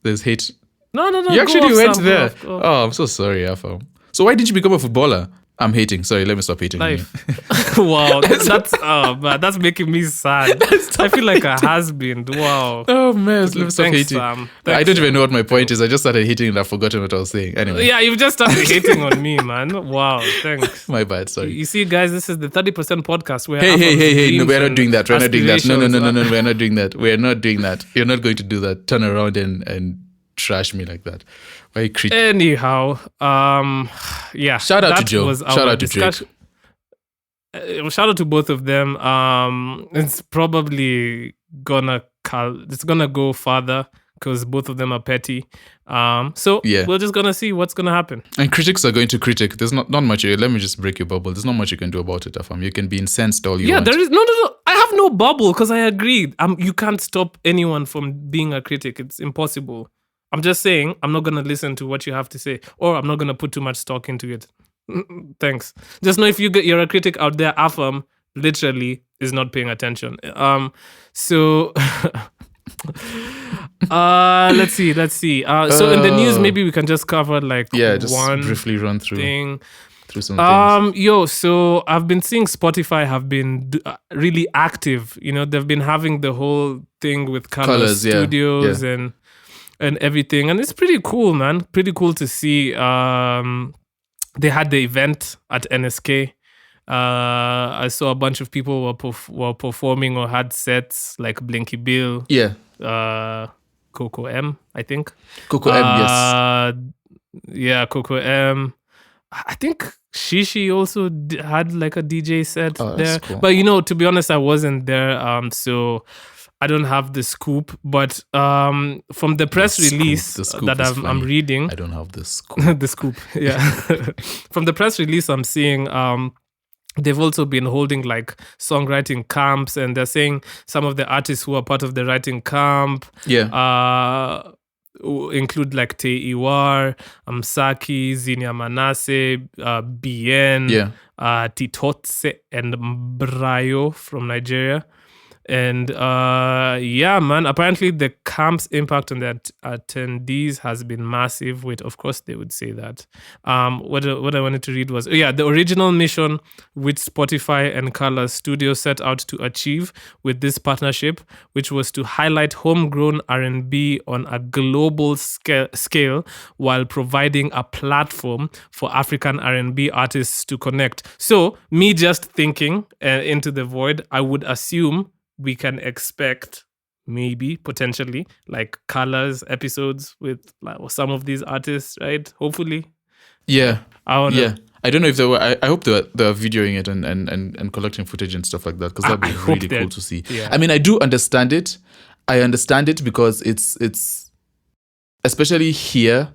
There's hate. No. You actually went there. Oh, I'm so sorry, Afam. So why did you become a footballer? I'm hating. Sorry, let me stop hating. Life. Wow, that's making me sad. I feel like a has-been. Wow. Oh man, let me stop hating. Sam. I don't even know what my point is. I just started hating and I've forgotten what I was saying. Anyway. Yeah, you've just started hating on me, man. Wow, thanks. My bad, sorry. You see, guys, this is the 30% podcast where Hey, no, we're not doing that. We're not doing that. No, we're not doing that. We're not doing that. You're not going to do that. Turn around and trash me like that. Anyhow, yeah. Shout out to Joe. Shout out to Drake. Shout out to both of them. It's probably gonna go farther because both of them are petty. So we're just gonna see what's gonna happen. And critics are going to critic. There's not much. Let me just break your bubble. There's not much you can do about it, Afam. You can be incensed all you want. Yeah, there is no. I have no bubble because I agreed. You can't stop anyone from being a critic. It's impossible. I'm just saying, I'm not going to listen to what you have to say, or I'm not going to put too much stock into it. Thanks. Just know if you're a critic out there, Afam literally is not paying attention. So let's see. So in the news, maybe we can just cover just one briefly run through thing. Through some things. So I've been seeing Spotify have been really active. You know, they've been having the whole thing with Colors Studios and everything, and it's pretty cool, man. Pretty cool to see. They had the event at NSK. I saw a bunch of people were performing or had sets like Blinky Bill. Coco M, I think. Coco M, yes. Yeah, Coco M. I think Shishi also had like a DJ set there. Cool. But to be honest, I wasn't there. So I don't have the scoop, but from the press release that I'm reading, I don't have the scoop. The scoop, yeah. From the press release, I'm seeing they've also been holding like songwriting camps, and they're saying some of the artists who are part of the writing camp, include like Te Iwar, Msaki, Zinia Manase, Bien, Titotse, and Brayo from Nigeria. And man, apparently the camp's impact on the attendees has been massive. Wait, of course they would say that. What I wanted to read was, the original mission which Spotify and Colors Studio set out to achieve with this partnership, which was to highlight homegrown R&B on a global scale while providing a platform for African R&B artists to connect. So, me just thinking into the void, I would assume we can expect maybe potentially like Colors episodes with some of these artists, right? Hopefully. Yeah. I don't know. I don't know if they were. I hope they're videoing it and collecting footage and stuff like that, because that'd be really cool to see. Yeah. I mean, I do understand it. I understand it because it's especially here.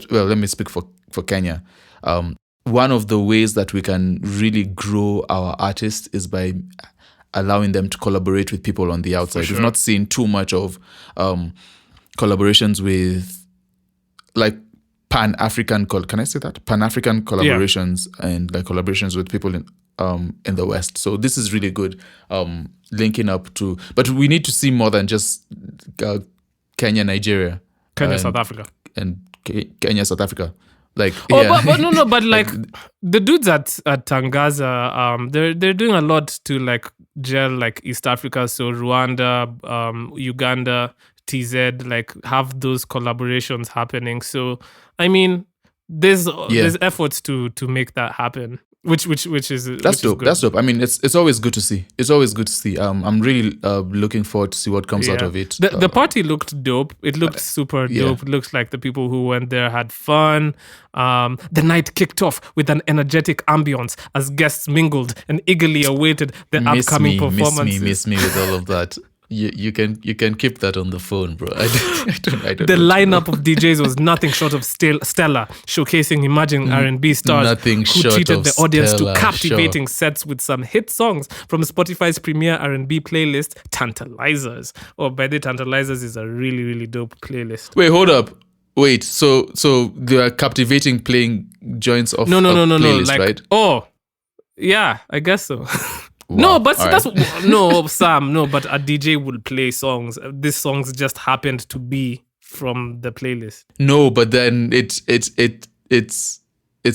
Well, let me speak for Kenya. One of the ways that we can really grow our artists is by allowing them to collaborate with people on the outside. Sure. We've not seen too much of collaborations with like Pan-African, can I say that? Pan-African collaborations and like collaborations with people in the West. So this is really good, linking up to, but we need to see more than just Kenya, Nigeria. South Africa. And Kenya, South Africa. Like, Oh, yeah. but no, but like the dudes at Tangaza, they're doing a lot to like gel like East Africa, so Rwanda, Uganda, TZ, like have those collaborations happening. So I mean, there's efforts to make that happen, which is That's dope. good. That's dope. I mean, it's always good to see. It's always good to see. I'm really looking forward to see what comes out of it. The party looked dope. It looked super dope. It looks like the people who went there had fun. The night kicked off with an energetic ambience as guests mingled and eagerly awaited the upcoming performances. Miss me with all of that. You can keep that on the phone, bro. I don't. The lineup of DJs was nothing short of stellar, showcasing emerging R&B stars who treated the audience to captivating sets with some hit songs from Spotify's premier R&B playlist, Tantalizers. Oh, by the Tantalizers is a really, really dope playlist. Wait, hold up. Wait, so they are captivating playing joints of playlist, like, right? Oh, yeah, I guess so. Wow. No, but All that's right. no, Sam. No, but a DJ will play songs. These songs just happened to be from the playlist. No, but then it's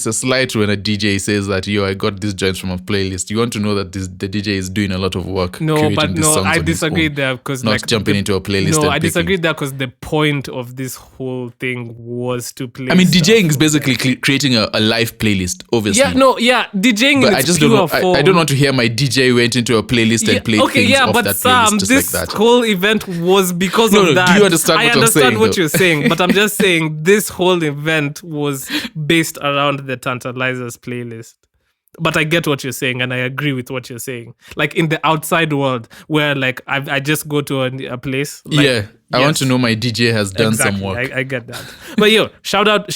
a slight when a DJ says that, yo, I got these joints from a playlist. You want to know that the DJ is doing a lot of work. No, but no, I disagree there because not jumping into a playlist. No, I disagree there because the point of this whole thing was to play. I mean, DJing is basically creating a live playlist, obviously. DJing. But I just don't know. I don't want to hear my DJ went into a playlist and played things off that Sam, playlist just this like that. whole event was because of that. Do you understand what I'm saying? I understand what though? you're saying, but I'm just saying this whole event was based around the Tantalizers playlist. But I get what you're saying, and I agree with what you're saying. Like in the outside world, where like I just go to a place. Like, I want to know my DJ has done some work. I get that. But shout out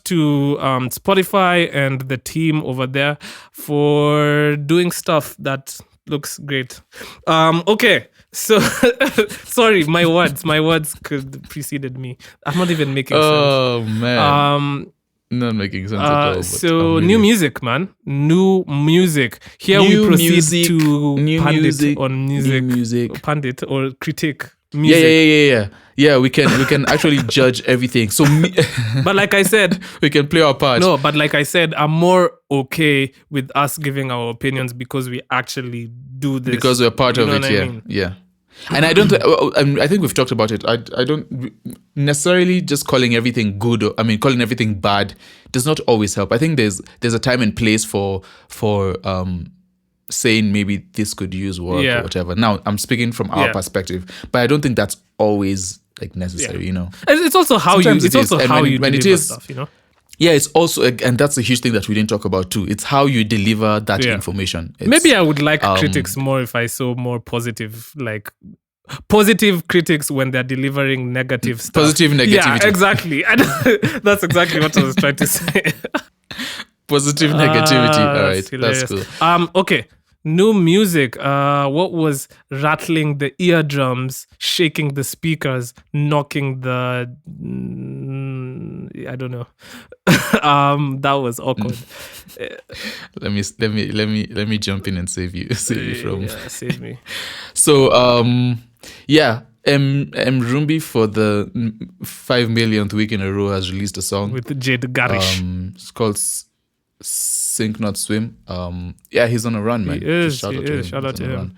to Spotify and the team over there for doing stuff that looks great. Okay. So sorry, my words could preceded me. I'm not even making sense. Oh man. Not making sense at all. So new music, man. New music. Here we proceed to pundit on music. Pundit or critic music. Yeah, we can actually judge everything. So but like I said, we can play our part. No, but like I said, I'm more okay with us giving our opinions because we actually do this. Because we're part of it, I mean? Yeah. And I think we've talked about it. I don't necessarily just calling everything good. Calling everything bad does not always help. I think there's a time and place for saying maybe this could use work or whatever. Now I'm speaking from our perspective, but I don't think that's always like necessary. You know, it's also how sometimes you. It's also how you deliver stuff. You know. Yeah, it's also, and that's a huge thing that we didn't talk about too. It's how you deliver that information. Maybe I would like critics more if I saw more positive critics when they're delivering negative stuff. Positive negativity. Yeah, exactly. That's exactly what I was trying to say. Positive negativity. All right, hilarious. that's cool. Okay. New music. What was rattling the eardrums, shaking the speakers, knocking the? I don't know. That was awkward. Let me jump in and save you from. Yeah, save me. So Rumbi for the 5 millionth week in a row has released a song with Jade Garish. It's called Sink Not Swim. He's on a run, man. He is. Shout out to him.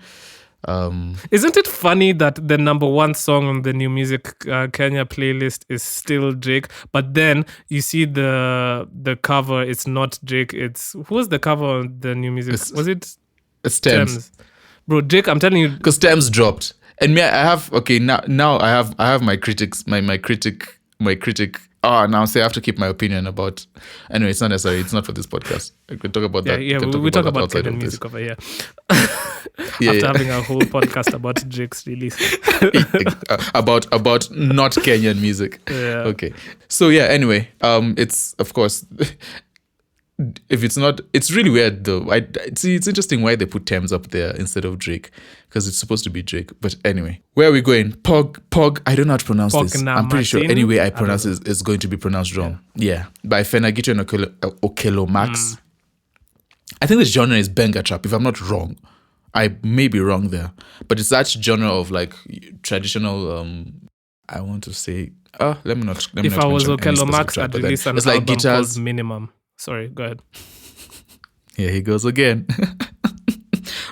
Isn't it funny that the number one song on the New Music Kenya playlist is still Drake, but then you see the cover, it's not Drake, it's who was the cover on the New Music? Was it Stems? Bro, Drake, I'm telling you, because Stems dropped. And me, I have now I have my critics, my critic. Now say I have to keep my opinion about. Anyway, it's not necessary. It's not for this podcast. I could talk about that. Yeah, we talk about Kenyan music over here. After having a whole podcast about Drake's release. about not Kenyan music. Yeah. Okay. So anyway, it's of course. If it's not, it's really weird though. It's interesting why they put Thames up there instead of Drake, because it's supposed to be Drake. But anyway, where are we going? Pog. I don't know how to pronounce this. I'm pretty sure any way I pronounce it is going to be pronounced wrong. Yeah. By Fenagito and Okelo Max. I think the genre is Benga Trap, if I'm not wrong. I may be wrong there. But it's that genre of like traditional, I want to say Let me not If I was mention any Okello specific Max, track, I'd but then release an it's like album guitars. called Minimum. Sorry, go ahead. Here he goes again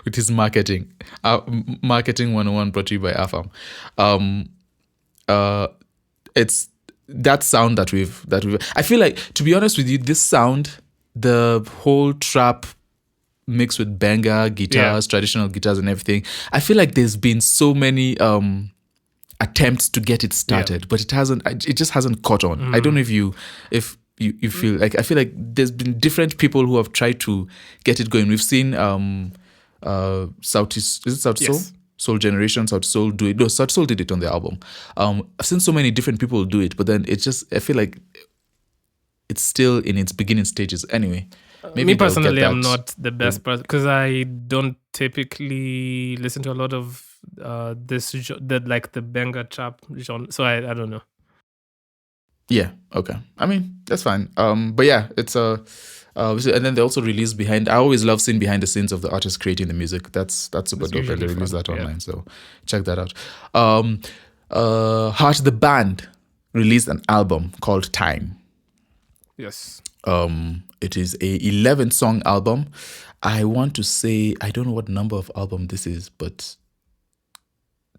with his marketing. Marketing 101 brought to you by Afam. It's that sound that we've. I feel like, to be honest with you, this sound, the whole trap mixed with banger guitars, traditional guitars, and everything. I feel like there's been so many attempts to get it started, but it hasn't. It just hasn't caught on. I don't know if you feel like. I feel like there's been different people who have tried to get it going. We've seen Southeast. Is it South Soul? Soul Generation, South Soul do it. No, South Soul did it on their album. I've seen so many different people do it, but then I feel like it's still in its beginning stages. Anyway, maybe me personally, I'm not the best person because I don't typically listen to a lot of the banger trap genre. So I don't know. Yeah. Okay. I mean, that's fine. But yeah, it's and then they also release behind. I always love seeing behind the scenes of the artist creating the music. That's super dope, and they release that online. So check that out. Heart the Band released an album called Time. Yes. It is a 11-song album. I want to say, I don't know what number of album this is, but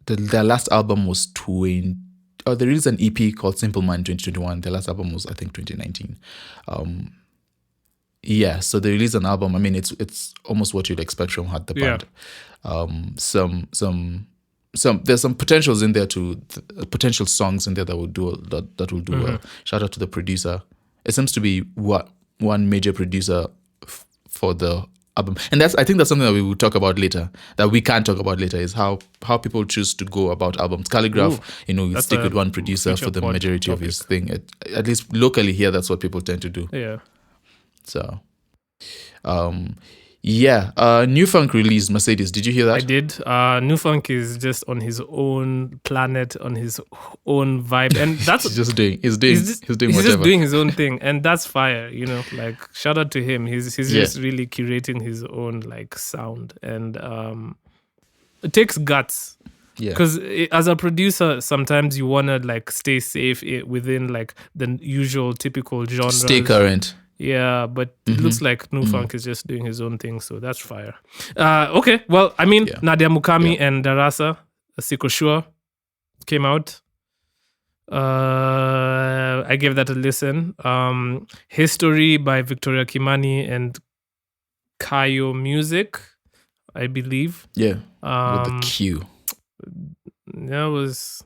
their last album was 20. They released an EP called Simple Man 2021. Their last album was, I think, 2019. So they released an album. I mean, it's almost what you'd expect from Heart the Band. There's some potentials in there potential songs in there that will do well. Shout out to the producer. It seems to be one major producer for the album, and I think that's something that we will talk about later. That we can talk about later is how people choose to go about albums. Calligraph, stick with one producer for the majority of his thing. At least locally here, that's what people tend to do. Yeah. So, New Funk released Mercedes. Did you hear that? I did. New Funk is just on his own planet, on his own vibe, and that's he's doing whatever. He's just doing his own thing, and that's fire. Like shout out to him. He's just really curating his own like sound, and it takes guts. Yeah. Because as a producer, sometimes you wanna like stay safe within like the usual typical genres. Stay current. Yeah, but it looks like New Funk is just doing his own thing, so that's fire. Okay, well, I mean, Nadia Mukami and Darasa, Siko Shua, came out. I gave that a listen. History by Victoria Kimani and Kayo Music, I believe. Yeah, with the Q. That was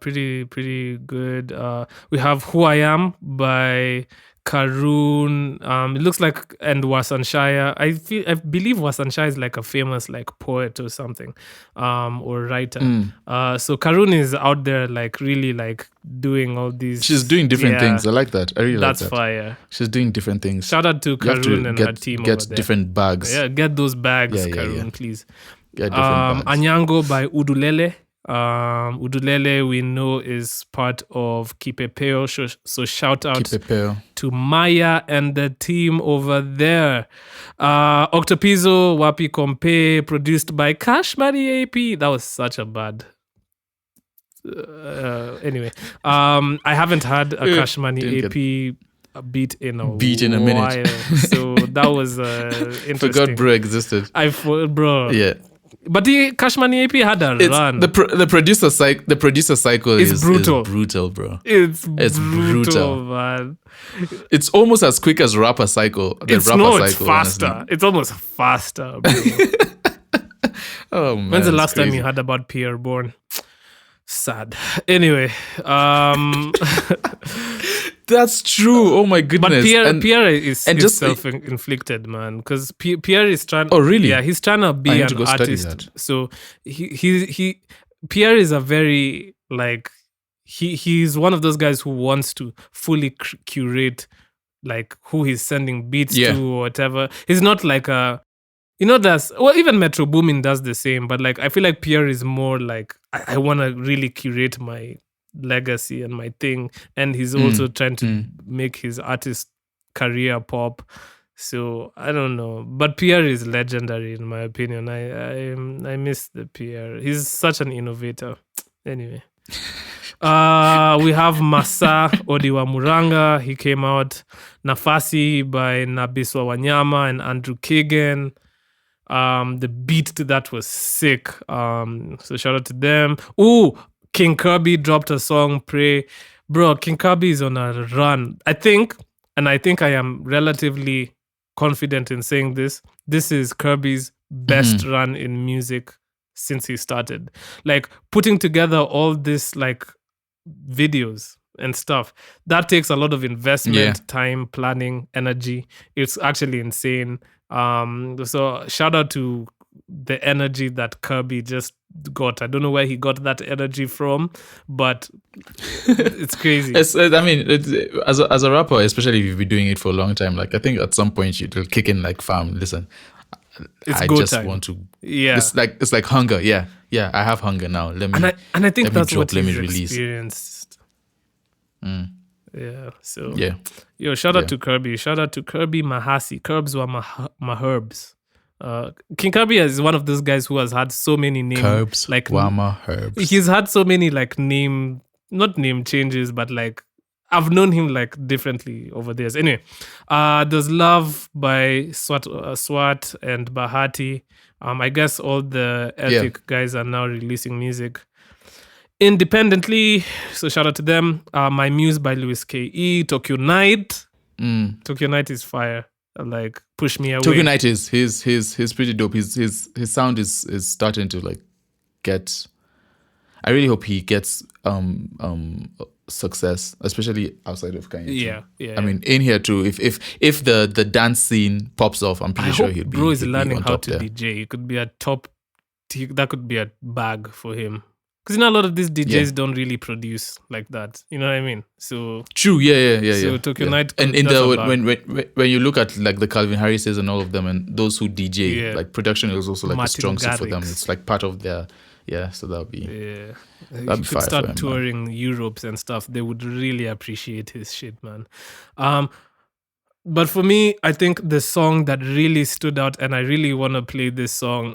pretty good. We have Who I Am by Karun. It looks like, and Wasan Shaya. I believe Wasan Shaya is like a famous like poet or something, or writer. So Karun is out there like really like doing all these. She's doing different things. I like that. I really like that. That's fire. She's doing different things. Shout out to Karun and her team over there. Get different bags. Yeah, get those bags, Karun, please. Get different bags. Anyango by Udulele. Udulele we know is part of Kipepeo, so shout out to Maya and the team over there. Octopizo Wapi Kompe, produced by Cash Money AP. That was such a bad anyway. I haven't had a Cash Money AP beat in a minute. So that was interesting. Forgot bro existed. Bro. Yeah. But the Cash Money AP had a run. The producer cycle is brutal. Is brutal, bro. It's brutal, man. It's almost as quick as rapper cycle. It's faster. Honestly. It's almost faster, bro. Oh man. When's the last time you heard about Pierre Bourne? Sad. Anyway, that's true. Oh my goodness. But Pierre is just self-inflicted, man. Because Pierre is trying. Oh really? Yeah, he's trying to be an artist. So he Pierre is a very like he's one of those guys who wants to fully curate like who he's sending beats to or whatever. He's not like a. That's even Metro Boomin does the same, but like I feel like Pierre is more like I want to really curate my legacy and my thing, and he's also trying to make his artist career pop. So I don't know, but Pierre is legendary in my opinion. I miss the Pierre. He's such an innovator. Anyway, We have Masa Odiwa Muranga. He came out. Nafasi by Nabiswa Wanyama and Andrew Kagan. The beat to that was sick. So shout out to them. Ooh, King Kirby dropped a song, Pray. Bro, King Kirby is on a run. I think I am relatively confident in saying this. This is Kirby's best run in music since he started. Like, putting together all this, like, videos and stuff, that takes a lot of investment, time, planning, energy. It's actually insane. So shout out to the energy that Kirby just got. I don't know where he got that energy from, but it's crazy. As a rapper, especially if you've been doing it for a long time, like, I think at some point it'll kick in, like, fam, listen, it's I go just time. want to. Yeah, it's like hunger. Yeah. I have hunger now. Let me. And I think that's drop, what let he's me release. experienced. Yeah. So Yeah. Yo, shout out to Kirby. Shout out to Kirby Mahasi. Curbs were my herbs. King Kirby is one of those guys who has had so many names. Curbs, like Wama, herbs. He's had so many, like, not name changes, but, like, I've known him, like, differently over the years. Anyway, there's Love by Swat and Bahati. I guess all the Ethic guys are now releasing music independently, so shout out to them. My Muse by Louis K.E. Tokyo Night. Tokyo Night is fire. Like, Push Me Away. Tokyo Night is he's pretty dope. His sound is starting to, like, get. I really hope he gets success, especially outside of Kanye. Yeah. I mean, in here too. If the dance scene pops off, I'm pretty sure he'll be. Bro is learning on how top to there. DJ. It could be a top. That could be a bag for him. Because, you know, a lot of these DJs don't really produce like that. You know what I mean? So true. Yeah. So Tokyo Night. And in when you look at, like, the Calvin Harrises and all of them and those who DJ, like, production is also, like, Martin a strong suit for them. Garrix. It's like part of their. Yeah, so that'll be. Yeah. That'd be He fire could start for him, touring Europes and stuff. They would really appreciate his shit, man. But for me, I think the song that really stood out, and I really want to play this song,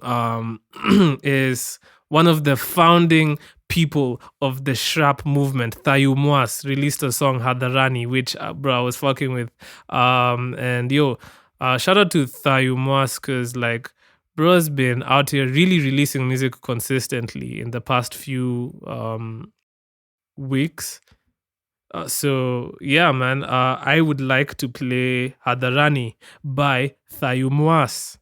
is one of the founding people of the Shrap movement. Thayu Mwas released a song, Hadarani, which, bro, I was fucking with. And shout out to Thayu Mwas, because, like, bro's been out here really releasing music consistently in the past few weeks. So yeah, man, I would like to play Hadarani by Thayu Mwas.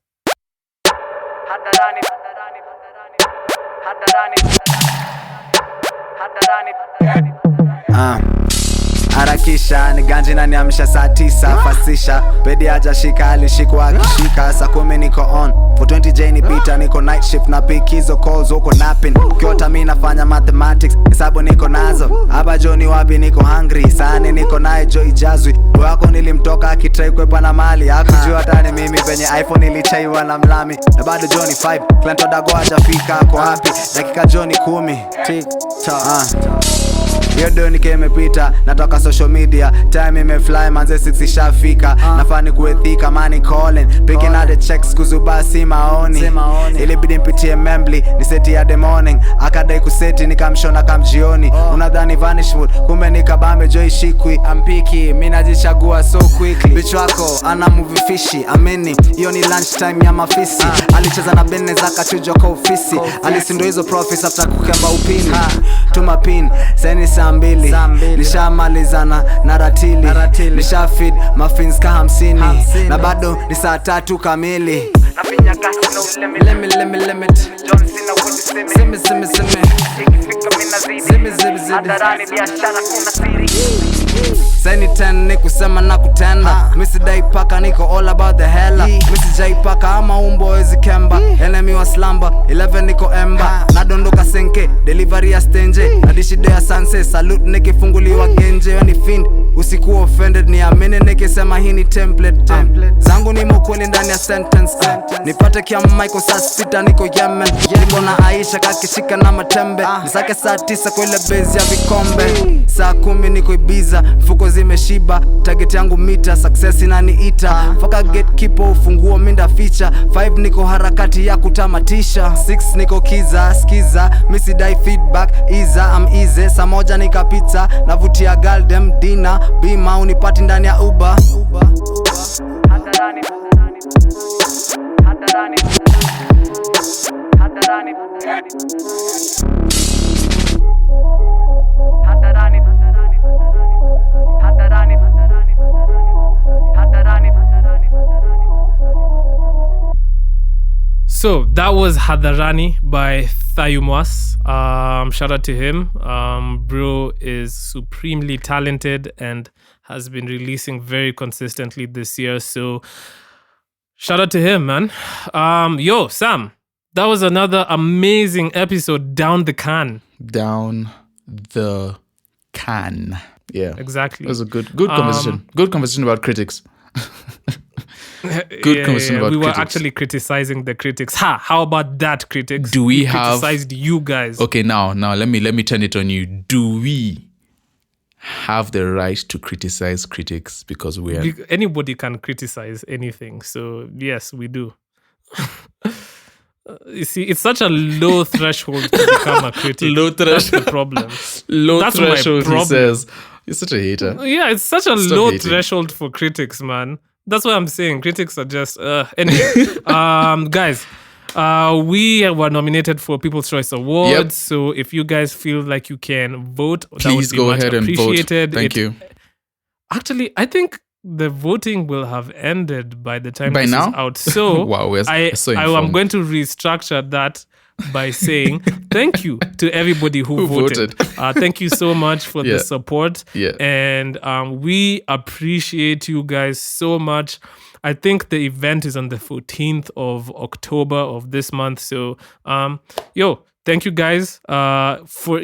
Harakisha ni ganji na niamsha saa 9 fasisha bedi hajashika alishikwa akishika saa 10 niko on for 20J ni pita niko night shift na pick hizo calls uko napping kiota mimi nafanya mathematics hesabu niko nazo hapa Johnny wapi niko hungry sane niko naye Joy Jazwi wako nilimtoka akitrai kwepa na mali hakujua hata ni mimi penye iPhone ilichaiwa na mlami na bado Johnny 5 Clanton Dago hajafika ako happy dakika Johnny 10 tick tock Yo doni kemepita, natoka social media Time imefly, manze 6 ishafika Nafani kuethika, money calling Picking out the checks, kuzuba si maoni Ilibidi mpitie membly, ni seti ya the morning Akadai kuseti, nikamshona kamjioni Unadhani vanish mood, kume nikabame Joy shikwi, ampiki, minajichagua so quickly Bitch wako, ana movie fishy Amini, iyo ni lunch time ya mafisi Alicheza na bene zaka chujo kwa ofisi Alisindo hizo profits after kukemba upini Tuma pin, seni saa 2 nishamalizana na ratili nishafeed muffins ka 50 na bado ni saa 3 kamili nafinya kasi no limit John Cena with the ikifika mimi nazidi hadarani biashara kuna siri Seni 10 ni kusema na kutenda Misi dai paka niko all about the hella Misi jai paka ama umboezi kemba Enemy wa slumber 11 niko emba Nadondoka senke delivery ya stenje Nadishide ya sanse salute nikifunguliwa genje Weni fiend usikuwa offended, niamini nikisema hii ni template. Zangu ni mkweli ndani ya sentence. Nipate kia Michael saa 6 niko Yemen. Niko na Aisha kakishika na matembe. Nisake saa 9 kwa ile base ya vikombe. Saa 10 niko Ibiza, mfuko zimeshiba. Target yangu mita, success inaniita. Faka gatekeeper, ufunguo minda feature. 5 niko harakati ya kutamatisha. 6 niko kiza, skiza. Missy die feedback, iza, I'm easy. Saa moja nikapita, navutia girl dem dina. Bima unipati ndani ya Uber. So that was Hadharani by Thayumwas. Shout out to him. Bro is supremely talented and has been releasing very consistently this year. So shout out to him, man. Yo, Sam, that was another amazing episode down the can. Down the can. Yeah. Exactly. It was a good conversation. Good conversation about critics. Good conversation about we were critics. actually criticizing the critics. How about that, critics? Do we have criticized you guys? Okay, now let me turn it on you. Do we have the right to criticize critics because we are anybody can criticize anything? So yes, we do. You see, it's such a low threshold to become a critic. Low That's the threshold. problem. That's threshold, my problem. he says. You're such a hater. Yeah, it's such a Stop low hating. threshold for critics, man. That's what I'm saying. Critics are just anyway. Guys, we were nominated for People's Choice Awards. Yep. So if you guys feel like you can vote, that Please would be go much ahead and vote. appreciated. Thank you. Actually, I think the voting will have ended by the time By this now? is out. So Wow, we're so I am informed. going to restructure that by saying thank you to everybody who voted. Thank you so much for Yeah. the support. Yeah. And we appreciate you guys so much. I think the event is on the 14th of October of this month. So, thank you guys for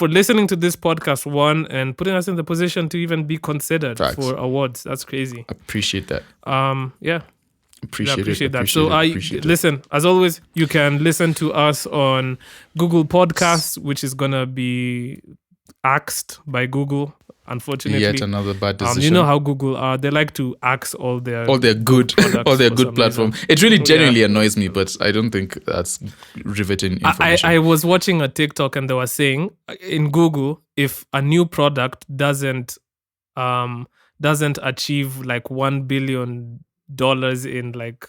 listening to this podcast and putting us in the position to even be considered Facts. for awards. That's crazy. Appreciate that. Yeah. Appreciate that. So appreciate it. listen, as always, you can listen to us on Google Podcasts, which is gonna be axed by Google, unfortunately. Yet another bad decision. You know how Google are. They like to axe all their good products all their for good some platform. reason. It really genuinely Yeah. annoys me, but I don't think that's riveting information. I was watching a TikTok and they were saying in Google, if a new product doesn't achieve like $1 billion in like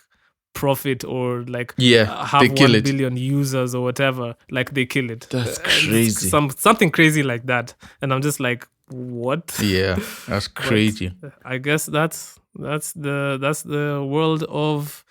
profit or like have they kill 1 it. billion users or whatever, like they kill it. That's And crazy. Something crazy like that. And I'm just like, what? Yeah, that's crazy. I guess that's the world of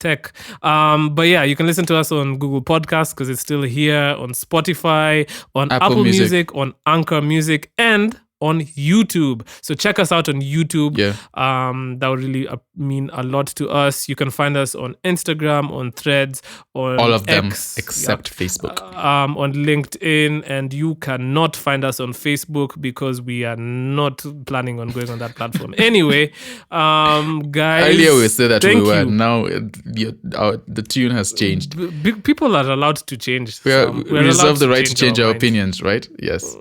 tech. But yeah, you can listen to us on Google Podcasts because it's still here, on Spotify, on Apple Music, on Anchor Music, and on YouTube. So check us out on YouTube. Yeah. That would really mean a lot to us. You can find us on Instagram, on Threads, on All of them X, except Facebook. on LinkedIn, and you cannot find us on Facebook because we are not planning on going on that platform. Anyway, guys. Earlier we said that we thank were. you. Now the tune has changed. People are allowed to change. We We're reserve allowed the right to change our minds. opinions, right? Yes.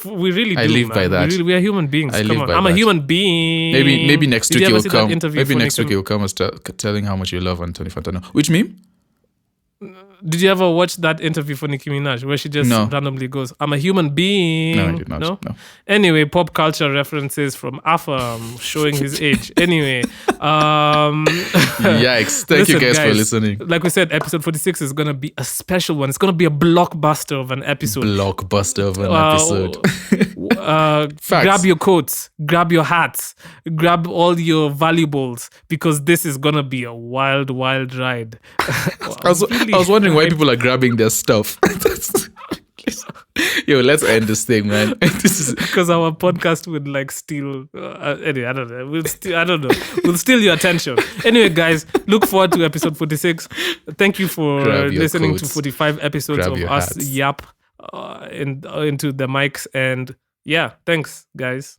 We really do. I live man. by that. We are human beings. I Come live on. by I'm a that. human being. Maybe next Did week you ever you'll see that come. interview Maybe for next week Nicki- you'll come and start telling how much you love Anthony Fantano. Which meme? Did you ever watch that interview for Nicki Minaj where she just No. randomly goes, "I'm a human being"? No, I did not. No? No. Anyway, pop culture references from Afam showing his age. Anyway, Yikes! Thank you listen, guys for listening. Like we said, episode 46 is gonna be a special one. It's gonna be a blockbuster of an episode. Blockbuster of an episode. Facts. Grab your coats, grab your hats, grab all your valuables because this is gonna be a wild, wild ride. I was wondering why people are grabbing their stuff. Yo, let's end this thing, man. This is because our podcast would like steal. Anyway, I don't know. I don't know. We'll steal your attention. Anyway, guys, look forward to episode 46. Thank you for Grab your listening to coats. 45 episodes Grab of your us hats. yap into the mics. And yeah, thanks, guys.